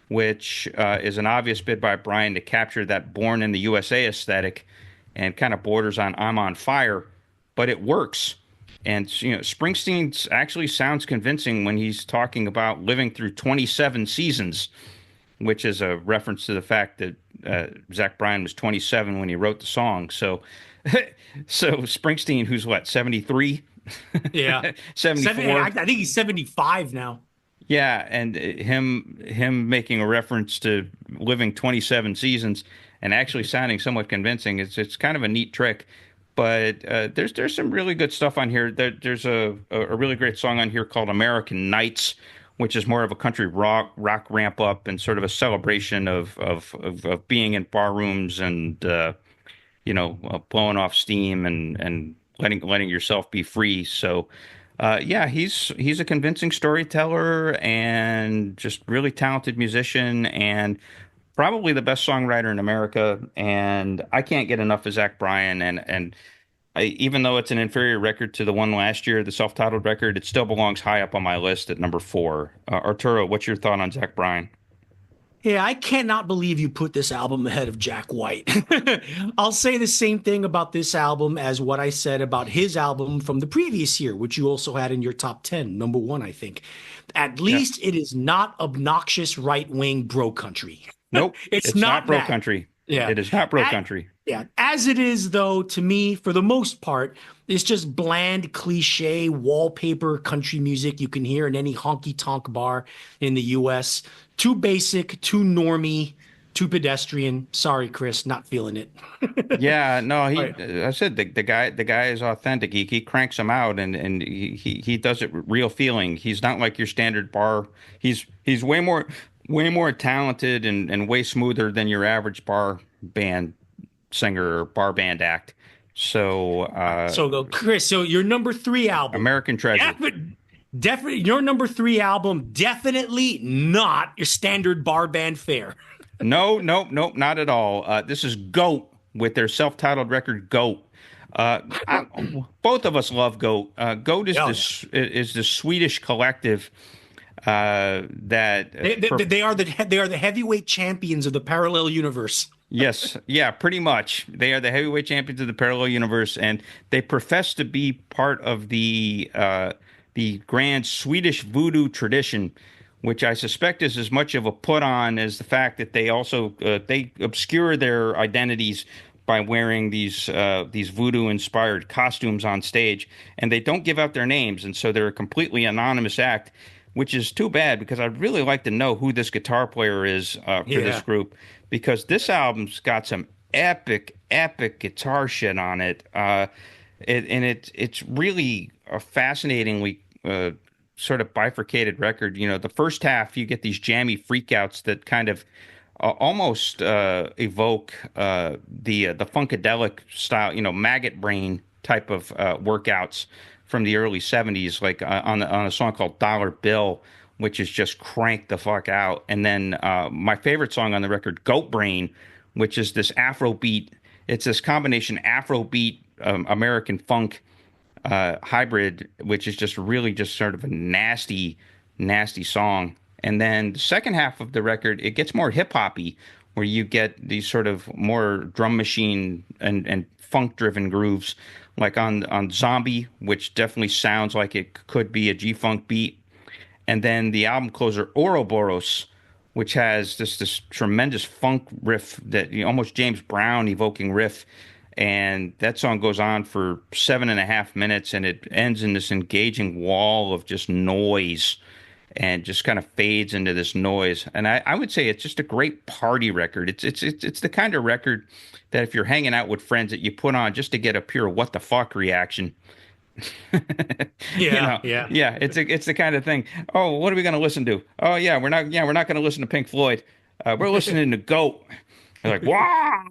which is an obvious bid by Brian to capture that "Born in the USA" aesthetic, and kind of borders on "I'm on Fire," but it works. And Springsteen actually sounds convincing when he's talking about living through 27 seasons, which is a reference to the fact that Zach Bryan was 27 when he wrote the song. So, so Springsteen, who's what, 73, Yeah. 74? I think he's 75 now. Yeah, and him making a reference to living 27 seasons and actually sounding somewhat convincing. It's kind of a neat trick. But there's some really good stuff on here. There's a really great song on here called "American Nights," which is more of a country rock ramp up and sort of a celebration of being in bar rooms and blowing off steam and letting yourself be free. So yeah, he's a convincing storyteller and just really talented musician and probably the best songwriter in America. And I can't get enough of Zach Bryan. Even though it's an inferior record to the one last year, the self-titled record, it still belongs high up on my list at number 4. Arturo, what's your thought on Zach Bryan? Yeah, I cannot believe you put this album ahead of Jack White. I'll say the same thing about this album as what I said about his album from the previous year, which you also had in your top 10, number 1, I think. At Yeah. least it is not obnoxious right-wing bro country. Nope, It's it's not not bro that. country. Yeah. It is not bro country. Yeah. As it is, though, to me, for the most part, it's just bland, cliche, wallpaper country music you can hear in any honky tonk bar in the US. Too basic, too normie, too pedestrian. Sorry, Chris, not feeling it. Yeah, no, Right. I said the guy is authentic. He cranks them out and he does it real feeling. He's not like your standard bar. He's way more talented and way smoother than your average bar band singer or bar band act. So Chris, so your number 3 album. American Treasure. Definitely, your number 3 album, definitely not your standard bar band fare. No, nope, nope, not at all. This is Goat with their self-titled record Goat. Both of us love Goat. Goat is Oh, the Swedish collective that They are the heavyweight champions of the parallel universe. yes, yeah, pretty much. They are the heavyweight champions of the parallel universe, and they profess to be part of the grand Swedish voodoo tradition, which I suspect is as much of a put on as the fact that they also they obscure their identities by wearing these voodoo inspired costumes on stage, and they don't give out their names, and so they're a completely anonymous act, which is too bad because I'd really like to know who this guitar player is for this Yeah. group because this album's got some epic guitar shit on it. It's really a fascinatingly sort of bifurcated record. The first half you get these jammy freakouts that kind of almost evoke the funkadelic style, maggot brain type of workouts from the early '70s, like on a song called "Dollar Bill," which is just crank the fuck out. And then my favorite song on the record, "Goat Brain," which is this Afro beat. It's this combination Afro beat American funk hybrid, which is just really just sort of a nasty song. And then the second half of the record, it gets more hip hoppy, where you get these sort of more drum machine and funk driven grooves, like on Zombie, which definitely sounds like it could be a G-funk beat. And then the album closer, Ouroboros, which has this tremendous funk riff that almost James Brown evoking riff. And that song goes on for 7.5 minutes, and it ends in this engaging wall of just noise and just kind of fades into this noise. And I would say it's just a great party record. It's the kind of record that if you're hanging out with friends that you put on just to get a pure what the fuck reaction. Yeah, yeah. Yeah, it's the kind of thing. Oh, what are we going to listen to? Oh we're not going to listen to Pink Floyd. We're listening to Goat. They're like, wow.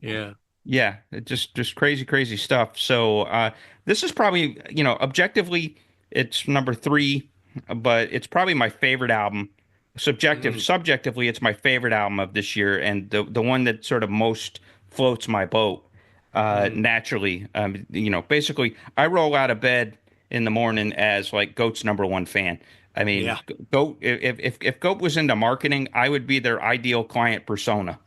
Yeah. Yeah, just crazy stuff. So this is probably, objectively, it's number 3, but it's probably my favorite album Subjectively, it's my favorite album of this year, and the one that sort of most floats my boat. Naturally, basically, I roll out of bed in the morning as like Goat's number one fan. I mean, Yeah. Goat. If Goat was into marketing, I would be their ideal client persona.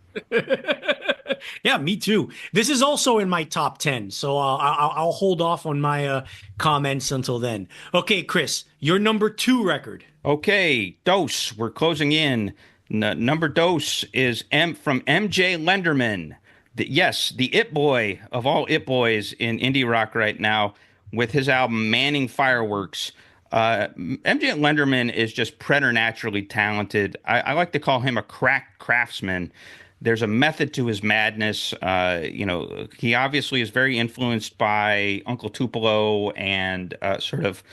Yeah, me too. This is also in my top 10, so I'll hold off on my comments until then. Okay, Chris, your number two record. Okay, Dose. We're closing in. Number Dose is from MJ Lenderman. Yes, the it boy of all it boys in indie rock right now, with his album Manning Fireworks. MJ Lenderman is just preternaturally talented. I like to call him a crack craftsman. There's a method to his madness. He obviously is very influenced by Uncle Tupelo and sort of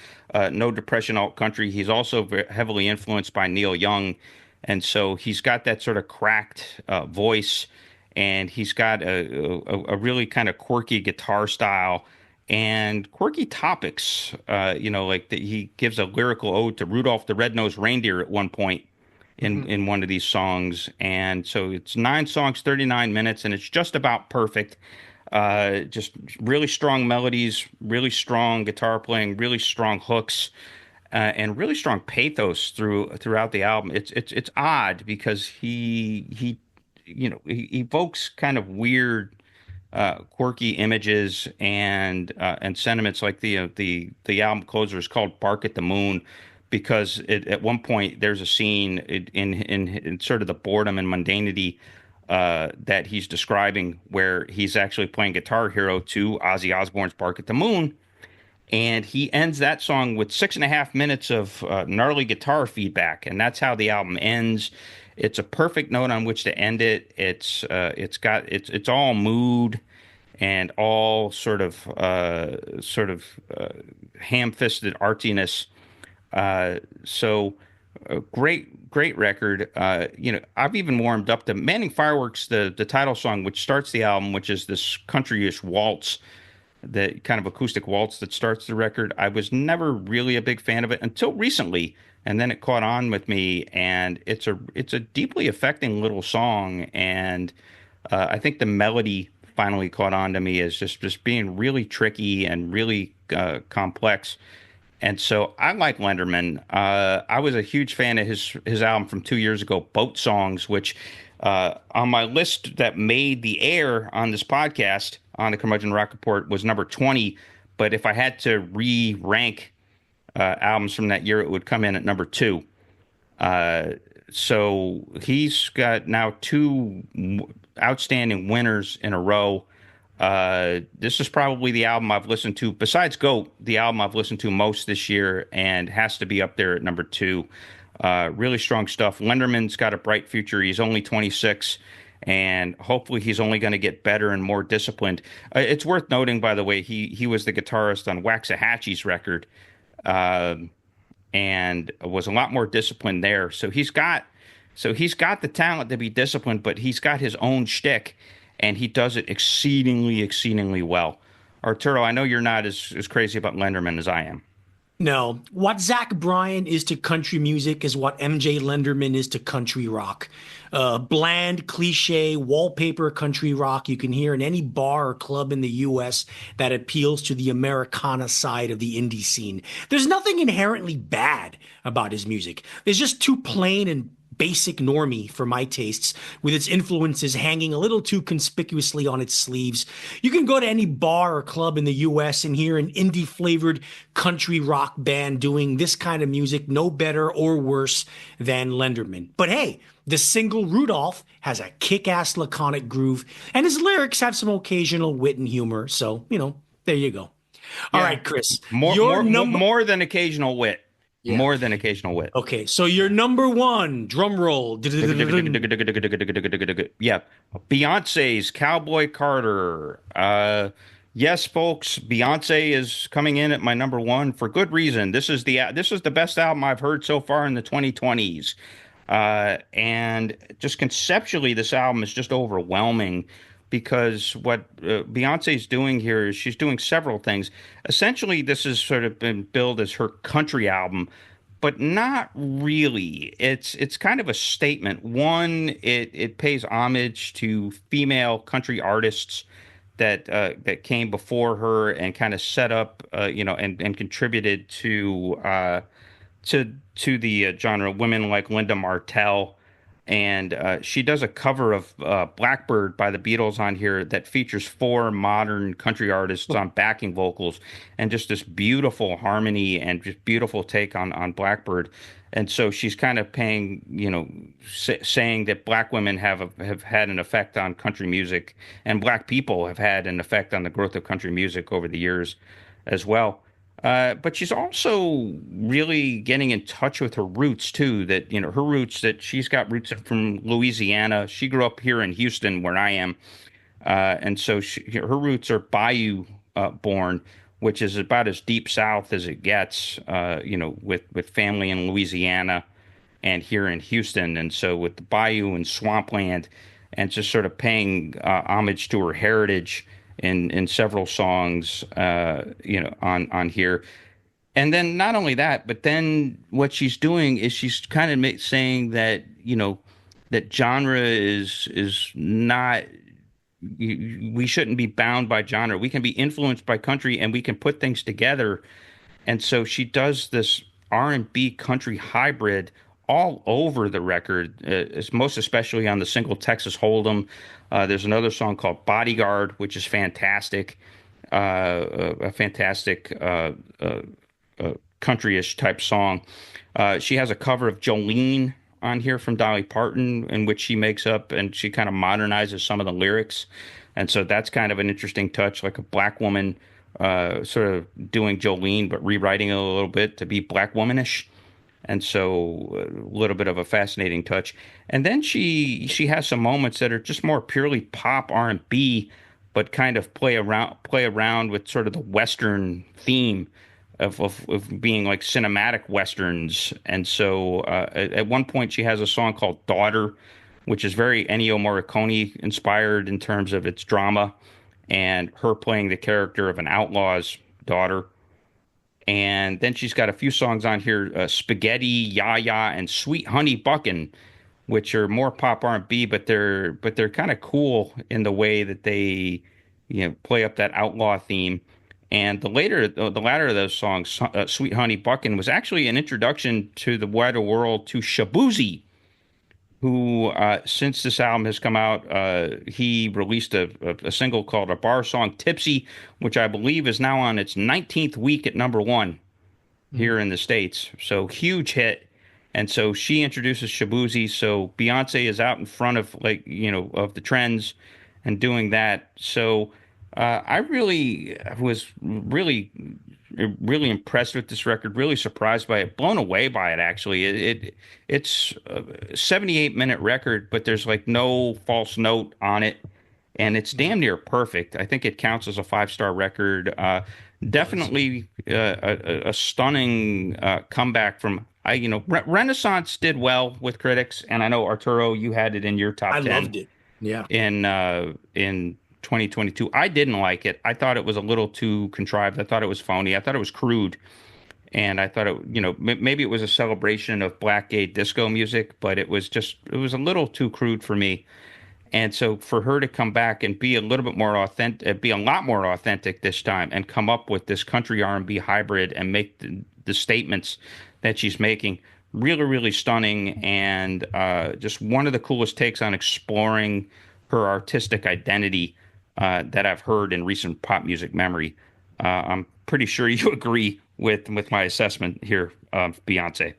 No Depression alt country. He's also very heavily influenced by Neil Young, and so he's got that sort of cracked voice, and he's got a really kind of quirky guitar style and quirky topics. He gives a lyrical ode to Rudolph the Red-Nosed Reindeer at one point in one of these songs. And so it's 9 songs, 39 minutes, and it's just about perfect. Just really strong melodies, really strong guitar playing, really strong hooks, and really strong pathos throughout the album. It's odd because he evokes kind of weird, quirky images and sentiments. Like the album closer is called "Bark at the Moon," because at one point there's a scene in sort of the boredom and mundanity that he's describing, where he's actually playing Guitar Hero to Ozzy Osbourne's "Bark at the Moon," and he ends that song with 6.5 minutes of gnarly guitar feedback, and that's how the album ends. It's a perfect note on which to end it. It's all mood and all ham-fisted artiness. Great record. I've even warmed up to Manning Fireworks, the title song, which starts the album, which is this country-ish waltz, the kind of acoustic waltz that starts the record. I was never really a big fan of it until recently, and then it caught on with me, and it's a deeply affecting little song, and I think the melody finally caught on to me as just being really tricky and really complex. And so I like Lenderman. I was a huge fan of his album from 2 years ago, Boat Songs, which on my list that made the air on this podcast on the Curmudgeon Rock Report was number 20. But if I had to re-rank albums from that year, it would come in at number 2. So he's got now 2 outstanding winners in a row. This is probably the album I've listened to, besides Goat, the album I've listened to most this year, and has to be up there at number 2. Really strong stuff. Lenderman's got a bright future. He's only 26, and hopefully he's only going to get better and more disciplined. It's worth noting, by the way, he was the guitarist on Waxahachie's record, and was a lot more disciplined there. So he's got the talent to be disciplined, but he's got his own shtick, and he does it exceedingly, exceedingly well. Arturo, I know you're not as crazy about Lenderman as I am. No, what Zach Bryan is to country music is what MJ Lenderman is to country rock. Bland, cliche, wallpaper country rock you can hear in any bar or club in the U.S. that appeals to the Americana side of the indie scene. There's nothing inherently bad about his music. It's just too plain and basic normie for my tastes, with its influences hanging a little too conspicuously on its sleeves. You can go to any bar or club in the US and hear an indie flavored country rock band doing this kind of music no better or worse than Lenderman. But hey, the single Rudolph has a kick-ass laconic groove, and his lyrics have some occasional wit and humor. So, there you go. All right, Chris. More than occasional wit. Yeah. More than occasional wit. Okay, so your number one, drum roll. Yeah, Beyonce's Cowboy Carter. Yes, folks, Beyonce is coming in at my number one for good reason. This is the best album I've heard so far in the 2020s. And just conceptually, this album is just overwhelming, because what Beyonce is doing here is she's doing several things. Essentially, this has sort of been billed as her country album, but not really. It's kind of a statement. One, it pays homage to female country artists that came before her and kind of set up, and contributed to the genre. Women like Linda Martell, and she does a cover of Blackbird by the Beatles on here that features four modern country artists on backing vocals, and just this beautiful harmony and just beautiful take on Blackbird. And so she's kind of paying, saying that black women have had an effect on country music, and black people have had an effect on the growth of country music over the years as well. But she's also really getting in touch with her roots too. That her roots, that she's got roots from Louisiana. She grew up here in Houston, where I am, and so her roots are Bayou born, which is about as deep south as it gets. With family in Louisiana and here in Houston, and so with the Bayou and swampland, and just sort of paying homage to her heritage in several songs, on here. And then not only that, but then what she's doing is she's kind of saying that, that genre is not, we shouldn't be bound by genre. We can be influenced by country, and we can put things together. And so she does this R&B country hybrid all over the record, most especially on the single Texas Hold'em. There's another song called Bodyguard, which is fantastic, a fantastic country-ish type song. She has a cover of Jolene on here from Dolly Parton, in which she makes up and she kind of modernizes some of the lyrics. And so that's kind of an interesting touch, like a black woman sort of doing Jolene, but rewriting it a little bit to be black womanish. And so a little bit of a fascinating touch. And then she has some moments that are just more purely pop R&B, but kind of play around with sort of the Western theme of being like cinematic Westerns. And so at one point she has a song called Daughter, which is very Ennio Morricone inspired in terms of its drama, and her playing the character of an outlaw's daughter. And then she's got a few songs on here, Spaghetti, Ya-Ya, and Sweet Honey Buckin', which are more pop R&B, but they're kind of cool in the way that they, play up that outlaw theme. And the latter of those songs, Sweet Honey Buckin', was actually an introduction to the wider world to Shaboozey, who, since this album has come out, he released a single called A Bar Song Tipsy, which I believe is now on its 19th week at #1 here in the States. So huge hit. And so she introduces Shaboozey. So Beyonce is out in front of of the trends and doing that. So I really was really impressed with this record, really surprised by it, blown away by it, actually. It's a 78-minute record, but there's like no false note on it, and it's damn near perfect. I think it counts as a 5-star record. Definitely a stunning comeback from Renaissance did well with critics, and I know, Arturo, you had it in your top 10. I loved it. Yeah. In 2022. I didn't like it. I thought it was a little too contrived. I thought it was phony. I thought it was crude. And I thought it, maybe it was a celebration of black gay disco music, but it was a little too crude for me. And so for her to come back and be a little bit more authentic, be a lot more authentic this time, and come up with this country R&B hybrid and make the statements that she's making, really, really stunning. And just one of the coolest takes on exploring her artistic identity that I've heard in recent pop music memory. I'm pretty sure you agree with my assessment here of Beyonce.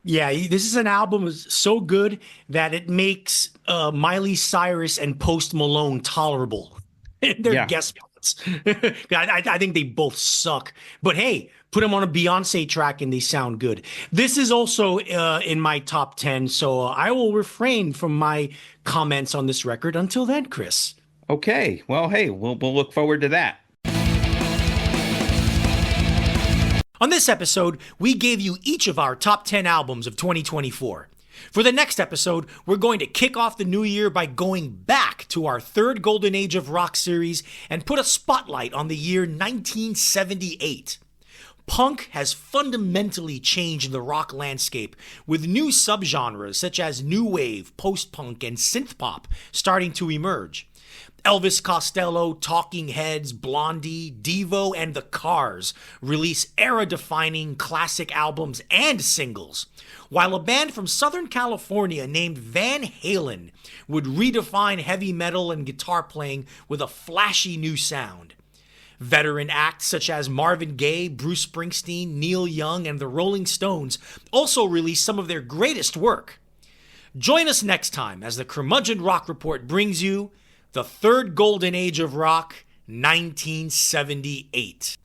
Yeah, this is an album so good that it makes Miley Cyrus and Post Malone tolerable in their guest spots. I think they both suck. But hey, put them on a Beyonce track and they sound good. This is also in my top 10, so I will refrain from my comments on this record until then, Chris. Okay. Well, hey, we'll look forward to that. On this episode, we gave you each of our top 10 albums of 2024. For the next episode, we're going to kick off the new year by going back to our third Golden Age of Rock series and put a spotlight on the year 1978. Punk has fundamentally changed the rock landscape, with new subgenres such as new wave, post-punk, and synth-pop starting to emerge. Elvis Costello, Talking Heads, Blondie, Devo, and The Cars release era-defining classic albums and singles, while a band from Southern California named Van Halen would redefine heavy metal and guitar playing with a flashy new sound. Veteran acts such as Marvin Gaye, Bruce Springsteen, Neil Young, and the Rolling Stones also released some of their greatest work. Join us next time as the Curmudgeon Rock Report brings you the third golden age of rock, 1978.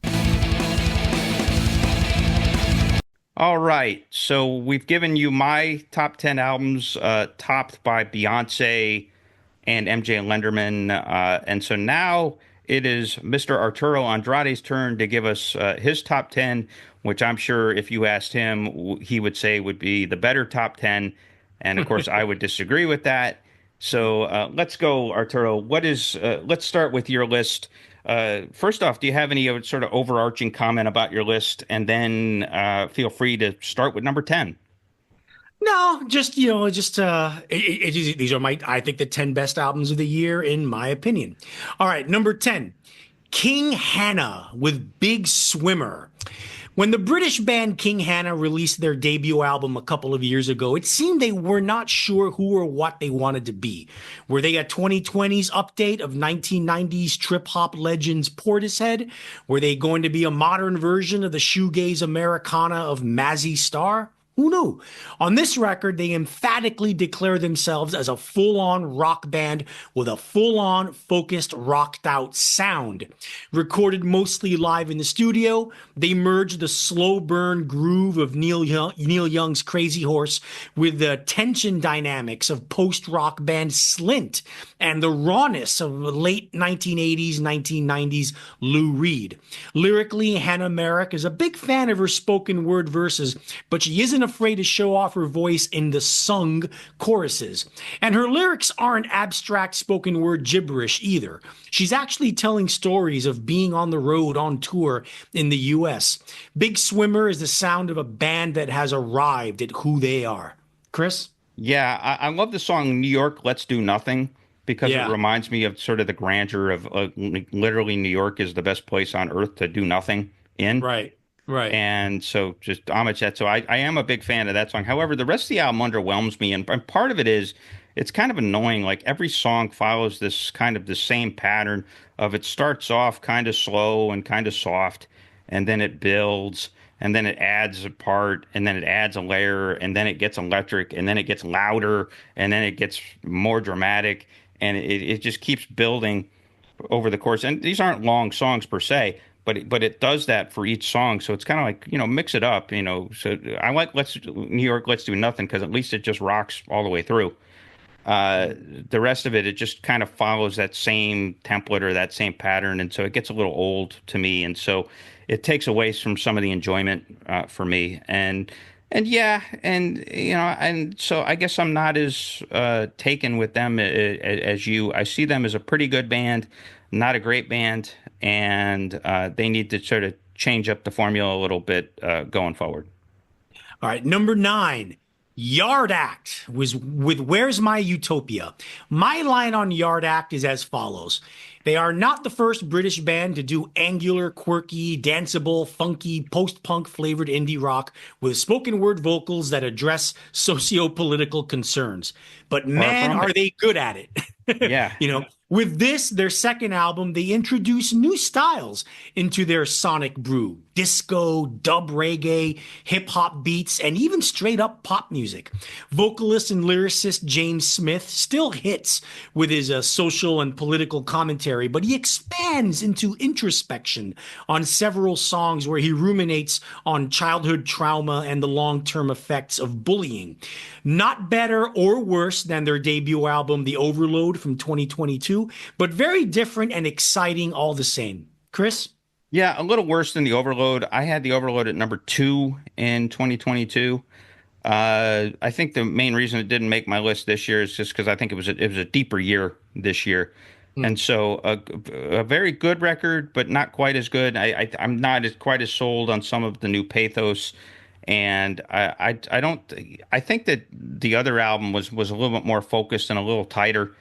All right, so we've given you my top 10 albums, topped by Beyonce and MJ Lenderman. And so now it is Mr. Arturo Andrade's turn to give us his top 10, which I'm sure if you asked him, he would say would be the better top 10. And of course, I would disagree with that. So let's go, Arturo. Let's start with your list. First off, do you have any sort of overarching comment about your list? And then feel free to start with number 10. No, just these are I think the 10 best albums of the year in my opinion. All right, number 10, King Hannah with Big Swimmer. When the British band King Hannah released their debut album a couple of years ago, it seemed they were not sure who or what they wanted to be. Were they a 2020s update of 1990s trip-hop legends Portishead? Were they going to be a modern version of the shoegaze Americana of Mazzy Star? Who knew? On this record, they emphatically declare themselves as a full-on rock band with a full-on, focused, rocked-out sound. Recorded mostly live in the studio, they merged the slow-burn groove of Neil Young's Crazy Horse with the tension dynamics of post-rock band Slint and the rawness of late 1980s, 1990s Lou Reed. Lyrically, Hannah Merrick is a big fan of her spoken word verses, but she isn't afraid to show off her voice in the sung choruses. And her lyrics aren't abstract spoken word gibberish either. She's actually telling stories of being on the road on tour in the US. Big Swimmer is the sound of a band that has arrived at who they are. Chris? Yeah, I love the song New York, Let's Do Nothing, because it reminds me of sort of the grandeur of literally New York is the best place on earth to do nothing in. Right. Right. And so just homage that. So I am a big fan of that song. However, the rest of the album underwhelms me. And part of it is it's kind of annoying. Like every song follows this kind of the same pattern of it starts off kind of slow and kind of soft, and then it builds, and then it adds a part, and then it adds a layer, and then it gets electric, and then it gets louder, and then it gets more dramatic. And it just keeps building over the course. And these aren't long songs per se, but it does that for each song. So it's kind of like, mix it up, So I like New York, Let's Do Nothing because at least it just rocks all the way through. The rest of it just kind of follows that same template or that same pattern. And so it gets a little old to me. And so it takes away from some of the enjoyment for me. And so I guess I'm not as taken with them as you. I see them as a pretty good band, not a great band, and they need to sort of change up the formula a little bit going forward. All right, number 9, Yard Act was with Where's My Utopia. My line on Yard Act is as follows. They are not the first British band to do angular, quirky, danceable, funky, post-punk flavored indie rock with spoken word vocals that address socio-political concerns. But man, are they good at it. Yeah. With this, their second album, they introduce new styles into their sonic brew. Disco, dub reggae, hip-hop beats, and even straight-up pop music. Vocalist and lyricist James Smith still hits with his social and political commentary, but he expands into introspection on several songs where he ruminates on childhood trauma and the long-term effects of bullying. Not better or worse than their debut album, The Overload from 2022, but very different and exciting all the same. Chris? Yeah, a little worse than The Overload. I had The Overload at number 2 in 2022. I think the main reason it didn't make my list this year is just because I think it was a deeper year this year. And so a very good record, but not quite as good. I'm not as quite as sold on some of the new pathos, and I don't. I think that the other album was a little bit more focused and a little tighter,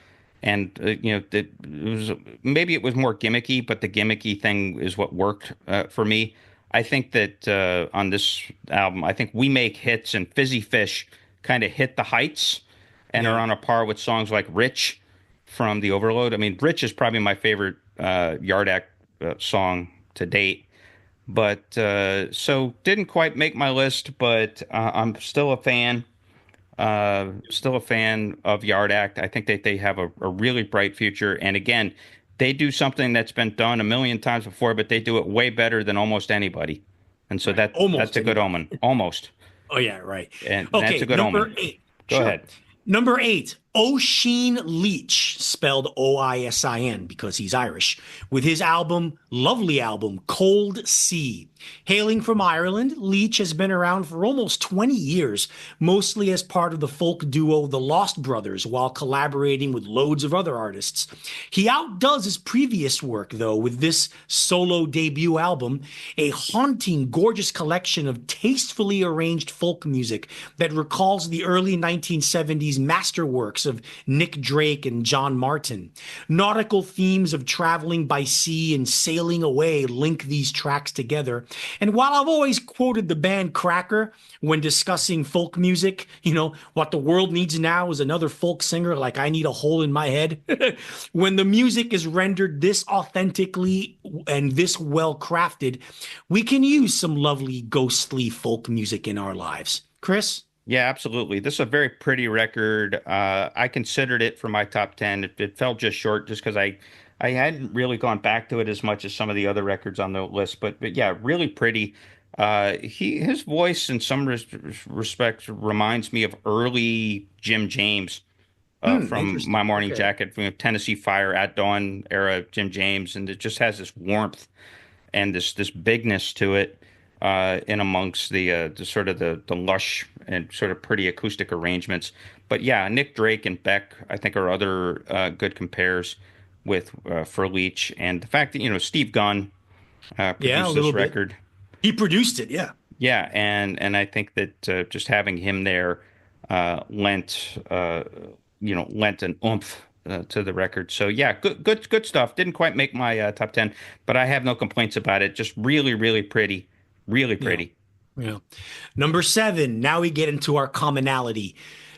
and that it was maybe it was more gimmicky, but the gimmicky thing is what worked for me. I think that on this album, I think We Make Hits and Fizzy Fish kind of hit the heights and are Yeah. on a par with songs like Rich from the Overload. I mean, Rich is probably my favorite Yard Act song to date. But so didn't quite make my list, but I'm still a fan. Still a fan of Yard Act. I think that they have a really bright future. And again, they do something that's been done a million times before, but they do it way better than almost anybody. And so Right. that's Almost a good anybody. omen. Almost. Oh yeah, right. And that's a Okay, good number omen. 8. Go Sure. ahead. Number 8, Oisin Leach, spelled Oisin because he's Irish, with his album, lovely album, Cold Sea. Hailing from Ireland, Leach has been around for almost 20 years, mostly as part of the folk duo The Lost Brothers, while collaborating with loads of other artists. He outdoes his previous work, though, with this solo debut album, a haunting, gorgeous collection of tastefully arranged folk music that recalls the early 1970s masterworks of Nick Drake and John Martin. Nautical themes of traveling by sea and sailing away link these tracks together. And while I've always quoted the band Cracker when discussing folk music, what the world needs now is another folk singer like I Need a Hole in My Head. When the music is rendered this authentically and this well crafted, we can use some lovely ghostly folk music in our lives. Chris? Yeah, absolutely. This is a very pretty record. I considered it for my top 10. It fell just short just because I hadn't really gone back to it as much as some of the other records on the list. But yeah, really pretty. His voice in some respects reminds me of early Jim James from Interesting. My Morning Okay. Jacket, from Tennessee Fire, At Dawn era Jim James, and it just has this warmth and this bigness to it in amongst the sort of the lush and sort of pretty acoustic arrangements. But yeah, Nick Drake and Beck, I think, are other good compares with for Leach, and the fact that Steve Gunn Yeah, a produced little this bit. record. He produced it, yeah. Yeah, and I think that just having him there lent lent an oomph to the record. So yeah, good stuff. Didn't quite make my top 10, but I have no complaints about it. Just really, really pretty, really Yeah. pretty. Yeah. Number 7, now we get into our commonality.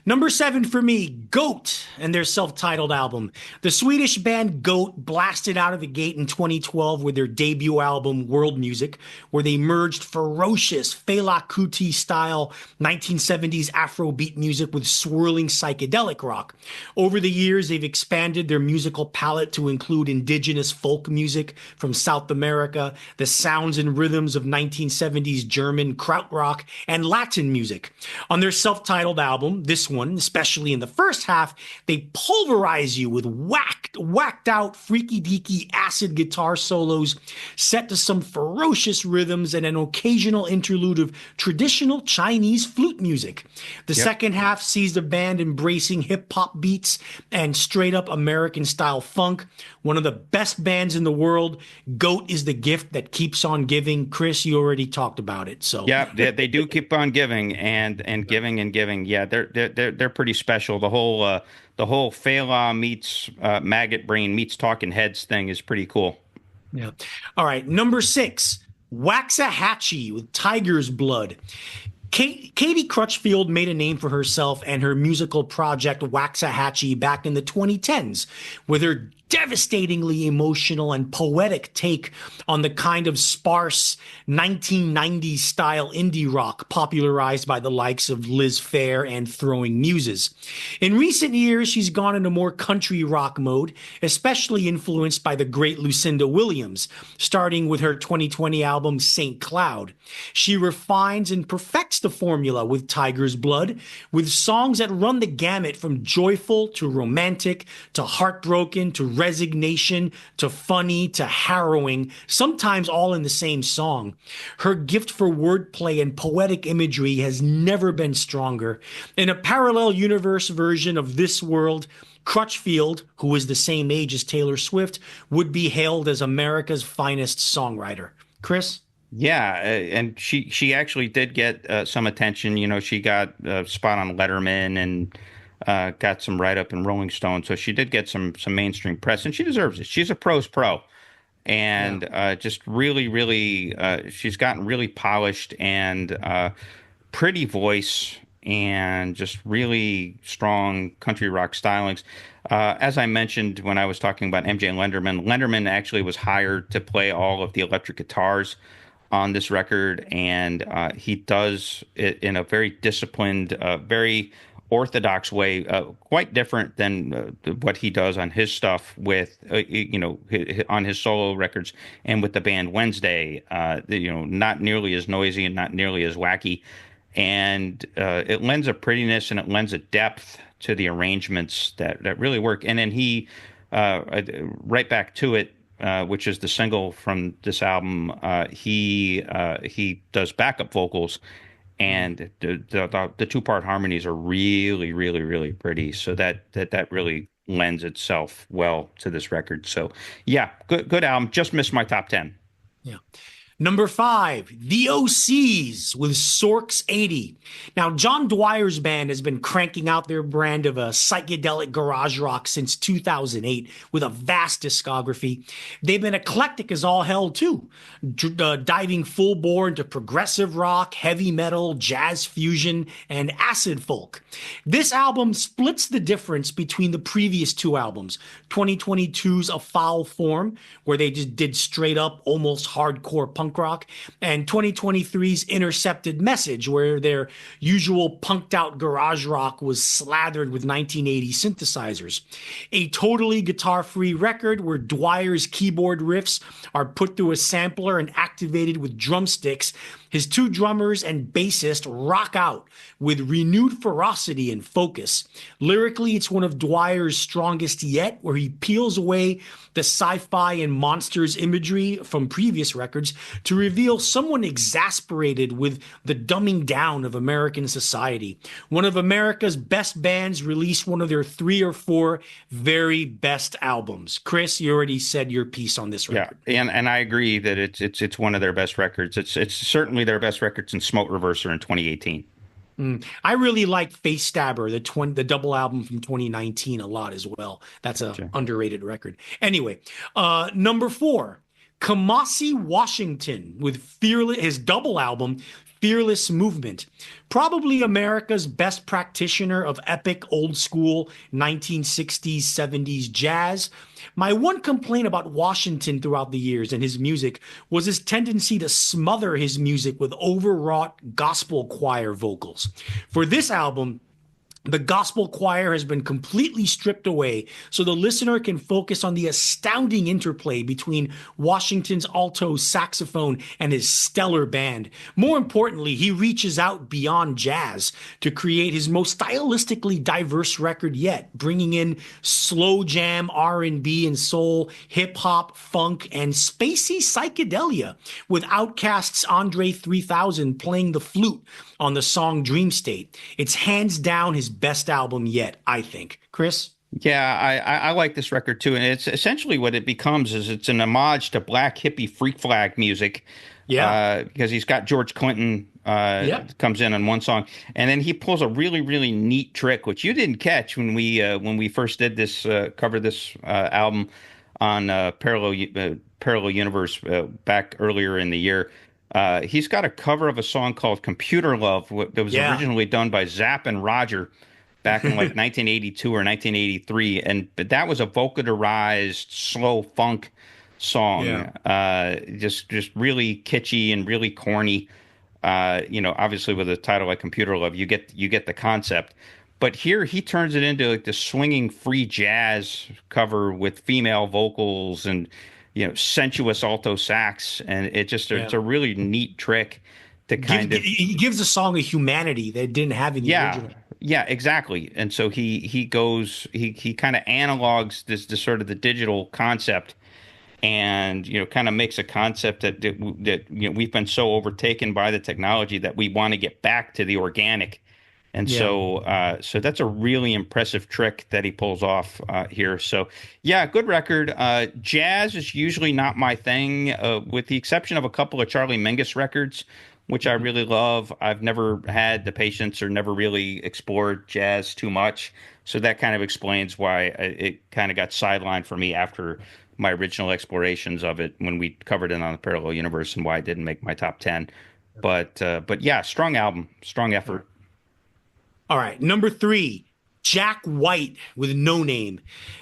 Number 7 for me, Goat and their self-titled album. The Swedish band Goat blasted out of the gate in 2012 with their debut album World Music, where they merged ferocious Fela Kuti style 1970s Afrobeat music with swirling psychedelic rock. Over the years, they've expanded their musical palette to include indigenous folk music from South America, the sounds and rhythms of 1970s German krautrock, and Latin music. On their self-titled album, this one, especially in the first half, they pulverize you with whacked out, freaky deaky acid guitar solos set to some ferocious rhythms and an occasional interlude of traditional Chinese flute music. The Yep. second half sees the band embracing hip hop beats and straight up American style funk. One of the best bands in the world. Goat is the gift that keeps on giving. Chris, you already talked about it. So Yeah, they do keep on giving and giving and giving. Yeah, they're pretty special. The whole Fela meets Maggot Brain meets Talking Heads thing is pretty cool. yeah. All right. Number 6, Waxahachie with Tiger's Blood. Katie Crutchfield made a name for herself and her musical project Waxahachie back in the 2010s with her devastatingly emotional and poetic take on the kind of sparse 1990s style indie rock popularized by the likes of Liz Phair and Throwing Muses. In recent years, she's gone into more country rock mode, especially influenced by the great Lucinda Williams, starting with her 2020 album St. Cloud. She refines and perfects the formula with Tiger's Blood, with songs that run the gamut from joyful to romantic to heartbroken to resignation to funny to harrowing, sometimes all in the same song. Her gift for wordplay and poetic imagery has never been stronger. In a parallel universe version of This World, Crutchfield, who is the same age as Taylor Swift, would be hailed as America's finest songwriter. Chris? Yeah, and she actually did get some attention. You know, she got a spot on Letterman and got some write up in Rolling Stone. So she did get some mainstream press, and she deserves it. She's a pro's pro, Yeah. and just really, she's gotten really polished and pretty voice and just really strong country rock stylings. As I mentioned when I was talking about MJ Lenderman, Lenderman actually was hired to play all of the electric guitars on this record, and he does it in a very disciplined, very orthodox way, quite different than what he does on his stuff with, on his solo records and with the band Wednesday. Not nearly as noisy and not nearly as wacky, and it lends a prettiness and it lends a depth to the arrangements that really work. And then he, right back to it, which is the single from this album. He does backup vocals, and the two-part harmonies are really pretty. So that really lends itself well to this record. So yeah, good album. Just missed my top 10. Yeah. Number 5, The OCs with Sorks 80. Now, John Dwyer's band has been cranking out their brand of a psychedelic garage rock since 2008 with a vast discography. They've been eclectic as all hell, too, diving full bore into progressive rock, heavy metal, jazz fusion, and acid folk. This album splits the difference between the previous two albums, 2022's A Foul Form, where they just did straight up, almost hardcore punk rock, and 2023's Intercepted Message, where their usual punked out garage rock was slathered with 1980 synthesizers. A totally guitar free record where Dwyer's keyboard riffs are put through a sampler and activated with drumsticks. His two drummers and bassist rock out with renewed ferocity and focus. Lyrically, it's one of Dwyer's strongest yet, where he peels away the sci-fi and monsters imagery from previous records to reveal someone exasperated with the dumbing down of American society. One of America's best bands released one of their 3 or 4 very best albums. Chris, you already said your piece on this record. Yeah, and I agree that it's one of their best records. It's certainly their best records in Smoke Reverser in 2018. I really like Face Stabber, the double album from 2019, a lot as well. That's an underrated record. Anyway, number 4, Kamasi Washington with his double album, Fearless Movement. Probably America's best practitioner of epic old school 1960s, 70s jazz. My one complaint about Washington throughout the years and his music was his tendency to smother his music with overwrought gospel choir vocals. For this album, the gospel choir has been completely stripped away so the listener can focus on the astounding interplay between Washington's alto saxophone and his stellar band. More importantly, he reaches out beyond jazz to create his most stylistically diverse record yet, bringing in slow jam, R&B and soul, hip hop, funk, and spacey psychedelia, with Outkast's Andre 3000 playing the flute on the song Dream State. It's hands down his best album yet, I think. Chris? Yeah, I like this record too, and it's essentially what it becomes is it's an homage to black hippie freak flag music. Yeah. Because he's got George Clinton comes in on one song, and then he pulls a really neat trick, which you didn't catch when we first did this covered this album on Parallel Universe back earlier in the year. He's got a cover of a song called Computer Love that was originally done by Zapp and Roger back in like 1982 or 1983. And that was a vocalized slow funk song. Just really kitschy and really corny. Obviously with a title like Computer Love, you get the concept. But here he turns it into like the swinging free jazz cover with female vocals and sensuous alto sax, and it's a really neat trick to kind of. He gives the song a humanity that it didn't have in the original. Yeah, exactly. And so he kind of analogs this sort of the digital concept, and kind of makes a concept that we've been so overtaken by the technology that we want to get back to the organic. And Yeah. so that's a really impressive trick that he pulls off here. So yeah, good record. Jazz is usually not my thing, with the exception of a couple of Charlie Mingus records, which I really love. I've never had the patience or never really explored jazz too much. So that kind of explains why it kind of got sidelined for me after my original explorations of it when we covered it on the Parallel Universe, and why it didn't make my top 10. But yeah, strong album, strong effort. All right, number three, Jack White with No Name.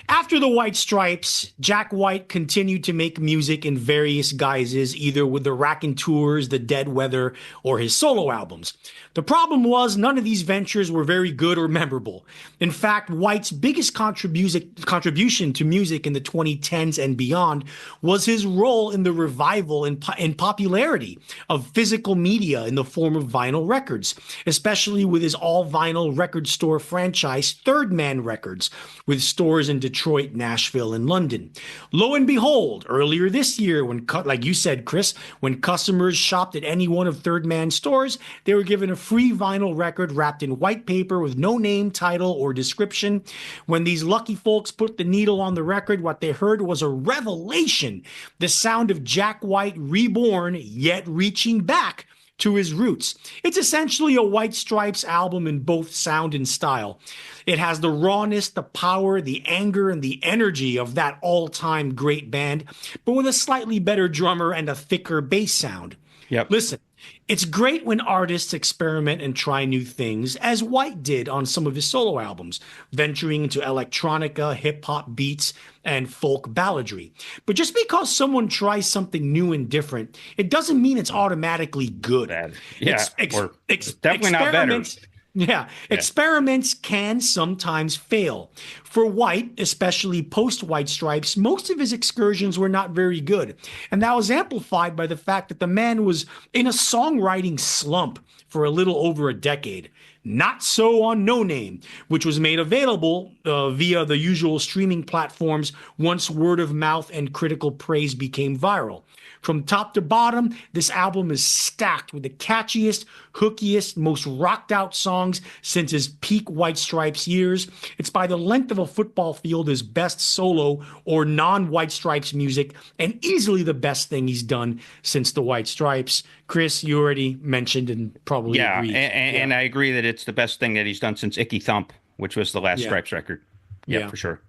After the White Stripes, Jack White continued to make music in various guises, either with the Raconteurs, the Dead Weather, or his solo albums. The problem was none of these ventures were very good or memorable. In fact, White's biggest contribution to music in the 2010s and beyond was his role in the revival and popularity of physical media in the form of vinyl records, especially with his all-vinyl record store franchise, Third Man Records, with stores in Detroit, Nashville, and London. Lo and behold, earlier this year, when, like you said, Chris, when customers shopped at any one of Third Man's stores, they were given a free vinyl record wrapped in white paper with no name, title, or description. When these lucky folks put the needle on the record, what they heard was a revelation: the sound of Jack White reborn, yet reaching back to his roots. It's essentially a White Stripes album in both sound and style. It has the rawness, the power, the anger, and the energy of that all-time great band, but with a slightly better drummer and a thicker bass sound. Yep. Listen, it's great when artists experiment and try new things, as White did on some of his solo albums, venturing into electronica, hip-hop beats, and folk balladry. But just because someone tries something new and different, it doesn't mean it's automatically good. Bad. Yeah, definitely not better. Yeah, experiments can sometimes fail. For White, especially post-White Stripes, most of his excursions were not very good. And that was amplified by the fact that the man was in a songwriting slump for a little over a decade. Not so on No Name, which was made available via the usual streaming platforms once word of mouth and critical praise became viral. From top to bottom, this album is stacked with the catchiest, hookiest, most rocked out songs since his peak White Stripes years. It's by the length of a football field his best solo or non-White Stripes music, and easily the best thing he's done since the White Stripes. Chris, you already mentioned and probably agreed. And I agree that it's the best thing that he's done since Icky Thump, which was the last Stripes record. Yeah, for sure.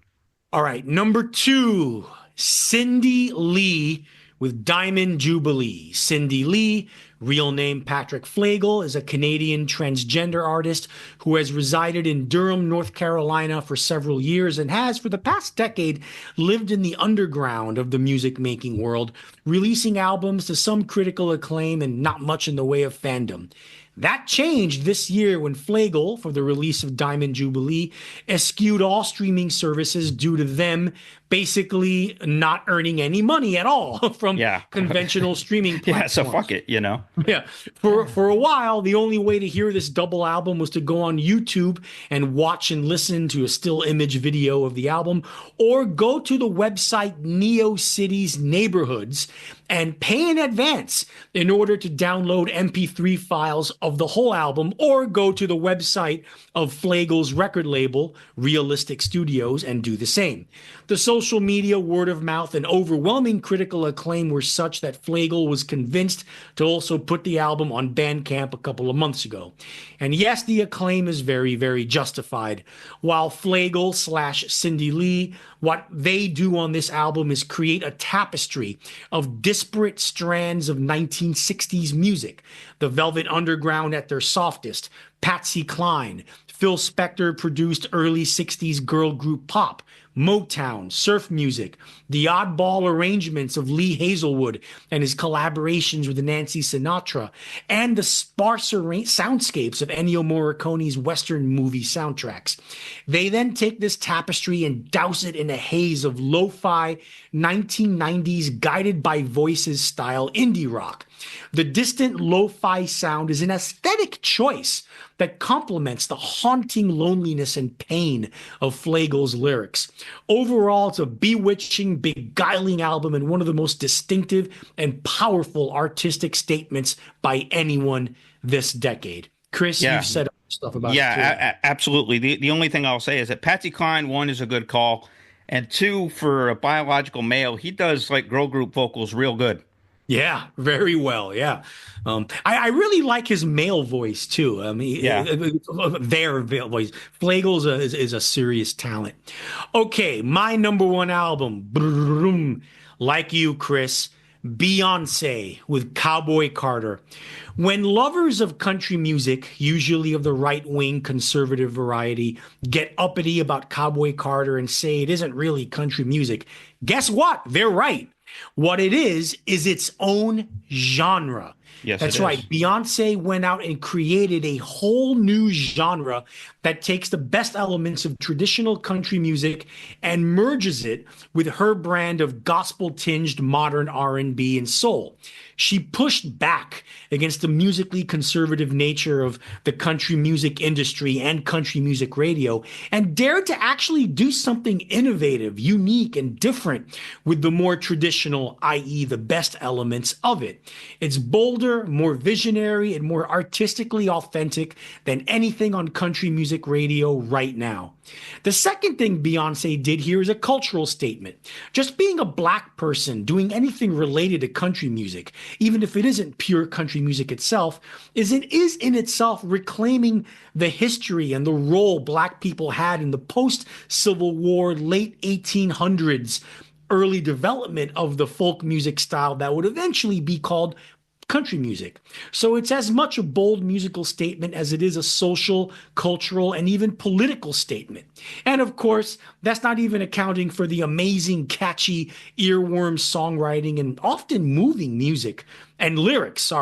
All right, number two, Cindy Lee with Diamond Jubilee. Cindy Lee, real name Patrick Flegel, is a Canadian transgender artist who has resided in Durham, North Carolina for several years and has, for the past decade, lived in the underground of the music-making world, releasing albums to some critical acclaim and not much in the way of fandom. That changed this year when Flegel, for the release of Diamond Jubilee, eschewed all streaming services due to them basically not earning any money at all from conventional streaming platforms. So fuck it, you know? Yeah. For a while, the only way to hear this double album was to go on YouTube and watch and listen to a still image video of the album, or go to the website NeoCities Neighborhoods and pay in advance in order to download MP3 files of the whole album, or go to the website of Flegel's record label, Realistic Studios, and do the same. The social media, word of mouth, and overwhelming critical acclaim were such that Flegel was convinced to also put the album on Bandcamp a couple of months ago. And yes, the acclaim is very, very justified. While Flegel / Cindy Lee, what they do on this album is create a tapestry of disparate strands of 1960s music. The Velvet Underground at their softest, Patsy Cline, Phil Spector produced early 60s girl group pop, Motown, surf music, the oddball arrangements of Lee Hazelwood and his collaborations with Nancy Sinatra, and the sparse soundscapes of Ennio Morricone's Western movie soundtracks. They then take this tapestry and douse it in a haze of lo-fi 1990s guided by voices style indie rock. The distant lo-fi sound is an aesthetic choice that complements the haunting loneliness and pain of Flegel's lyrics. Overall, it's a bewitching, beguiling album and one of the most distinctive and powerful artistic statements by anyone this decade. Chris, you've Yeah. said stuff about it too. Yeah, absolutely. The only thing I'll say is that Patsy Cline, one, is a good call, and two, for a biological male, he does like girl group vocals real good. Yeah, very well. Yeah. I really like his male voice too. I Yeah. mean, their male voice. Flagel's is a serious talent. Okay, my number one album, Brum, like you, Chris, Beyonce with Cowboy Carter. When lovers of country music, usually of the right-wing conservative variety, get uppity about Cowboy Carter and say it isn't really country music, guess what? They're right. What it is its own genre. Yes, it That's right. is. Beyonce went out and created a whole new genre that takes the best elements of traditional country music and merges it with her brand of gospel-tinged modern R&B and soul. She pushed back against the musically conservative nature of the country music industry and country music radio and dared to actually do something innovative, unique, and different with the more traditional, i.e., the best elements of it. It's bolder, more visionary, and more artistically authentic than anything on country music radio right now. The second thing Beyonce did here is a cultural statement. Just being a black person doing anything related to country music, even if it isn't pure country music itself, is in itself reclaiming the history and the role black people had in the post-Civil War, late 1800s, early development of the folk music style that would eventually be called country music. So it's as much a bold musical statement as it is a social, cultural, and even political statement. And of course, that's not even accounting for the amazing, catchy, earworm songwriting and often moving music and lyrics,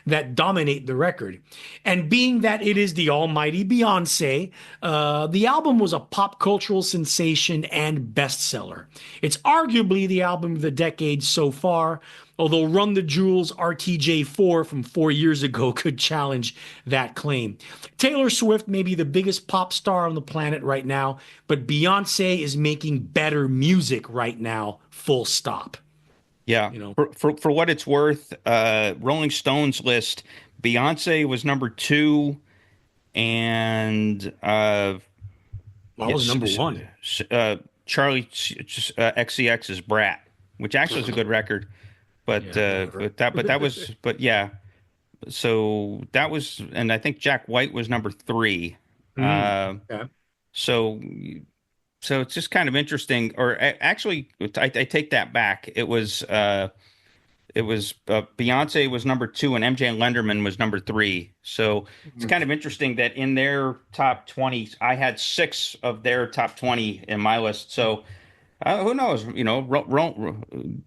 that dominate the record. And being that it is the almighty Beyonce, the album was a pop cultural sensation and bestseller. It's arguably the album of the decade so far, although Run the Jewels RTJ4 from 4 years ago could challenge that claim. Taylor Swift may be the biggest pop star on the planet right now, but Beyonce is making better music right now, full stop. Yeah. You know, For what it's worth, Rolling Stones list, Beyonce was number two, and what was number one? Charlie XCX's Brat, which actually is a good record. But Yeah, yeah. So that was, and I think Jack White was number three. Okay. So it's just kind of interesting. Or actually, I take that back. It was Beyonce was number two, and MJ and Lenderman was number three. So it's kind of interesting that in their top 20, I had 6 of their top 20 in my list. So. Who knows? You know,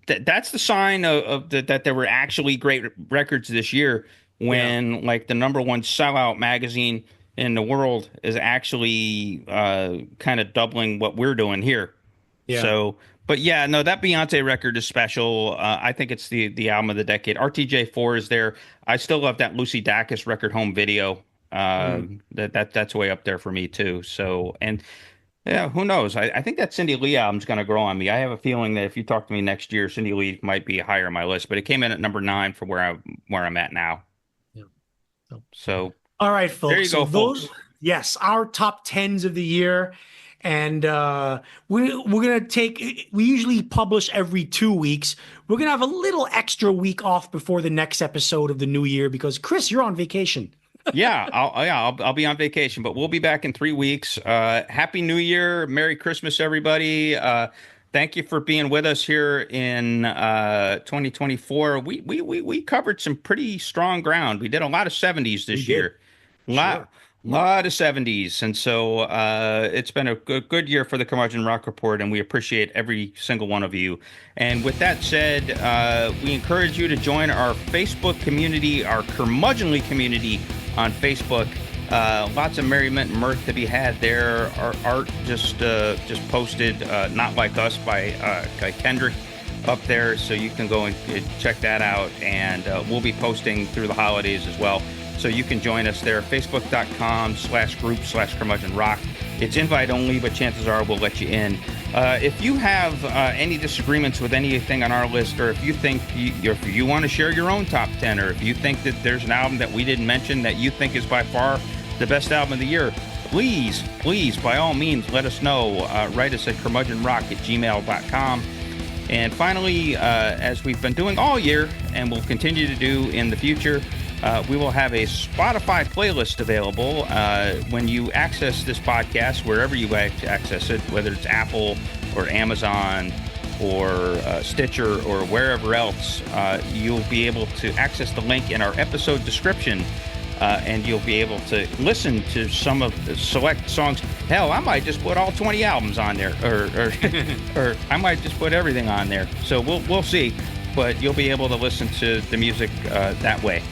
that's the sign that there were actually great records this year when like the number one sellout magazine in the world is actually kind of doubling what we're doing here. Yeah. So, but yeah, no, that Beyonce record is special. I think it's the album of the decade. RTJ4 is there. I still love that Lucy Dacus record home video. That's way up there for me too. So, and yeah, who knows? I think that Cindy Lee album's going to grow on me. I have a feeling that if you talk to me next year, Cindy Lee might be higher on my list, but it came in at number 9 for where I'm at now. Yeah. So all right, folks. there you go, folks. Yes, our top 10s of the year. And we're going to take, we usually publish every 2 weeks. We're going to have a little extra week off before the next episode of the new year because, Chris, you're on vacation. I'll be on vacation, but we'll be back in 3 weeks. Happy New Year. Merry Christmas, everybody. Thank you for being with us here in 2024. We covered some pretty strong ground. We did a lot of 70s this year. Lot of 70s. And so it's been a good year for the Curmudgeon Rock Report, and we appreciate every single one of you. And with that said, we encourage you to join our Facebook community, our Curmudgeonly community on Facebook. Lots of merriment and mirth to be had there. Our art just posted, Not Like Us by Kendrick up there, so you can go and check that out. And we'll be posting through the holidays as well. So you can join us there, facebook.com/group/curmudgeonrock. It's invite only, but chances are we'll let you in. If you have any disagreements with anything on our list, or if you think if you want to share your own top 10, or if you think that there's an album that we didn't mention that you think is by far the best album of the year, please, by all means, let us know. Write us at curmudgeonrock@gmail.com. And finally, as we've been doing all year and will continue to do in the future, we will have a Spotify playlist available when you access this podcast, wherever you access it, whether it's Apple or Amazon or Stitcher or wherever else. You'll be able to access the link in our episode description, and you'll be able to listen to some of the select songs. Hell, I might just put all 20 albums on there, or I might just put everything on there. So we'll see, but you'll be able to listen to the music that way.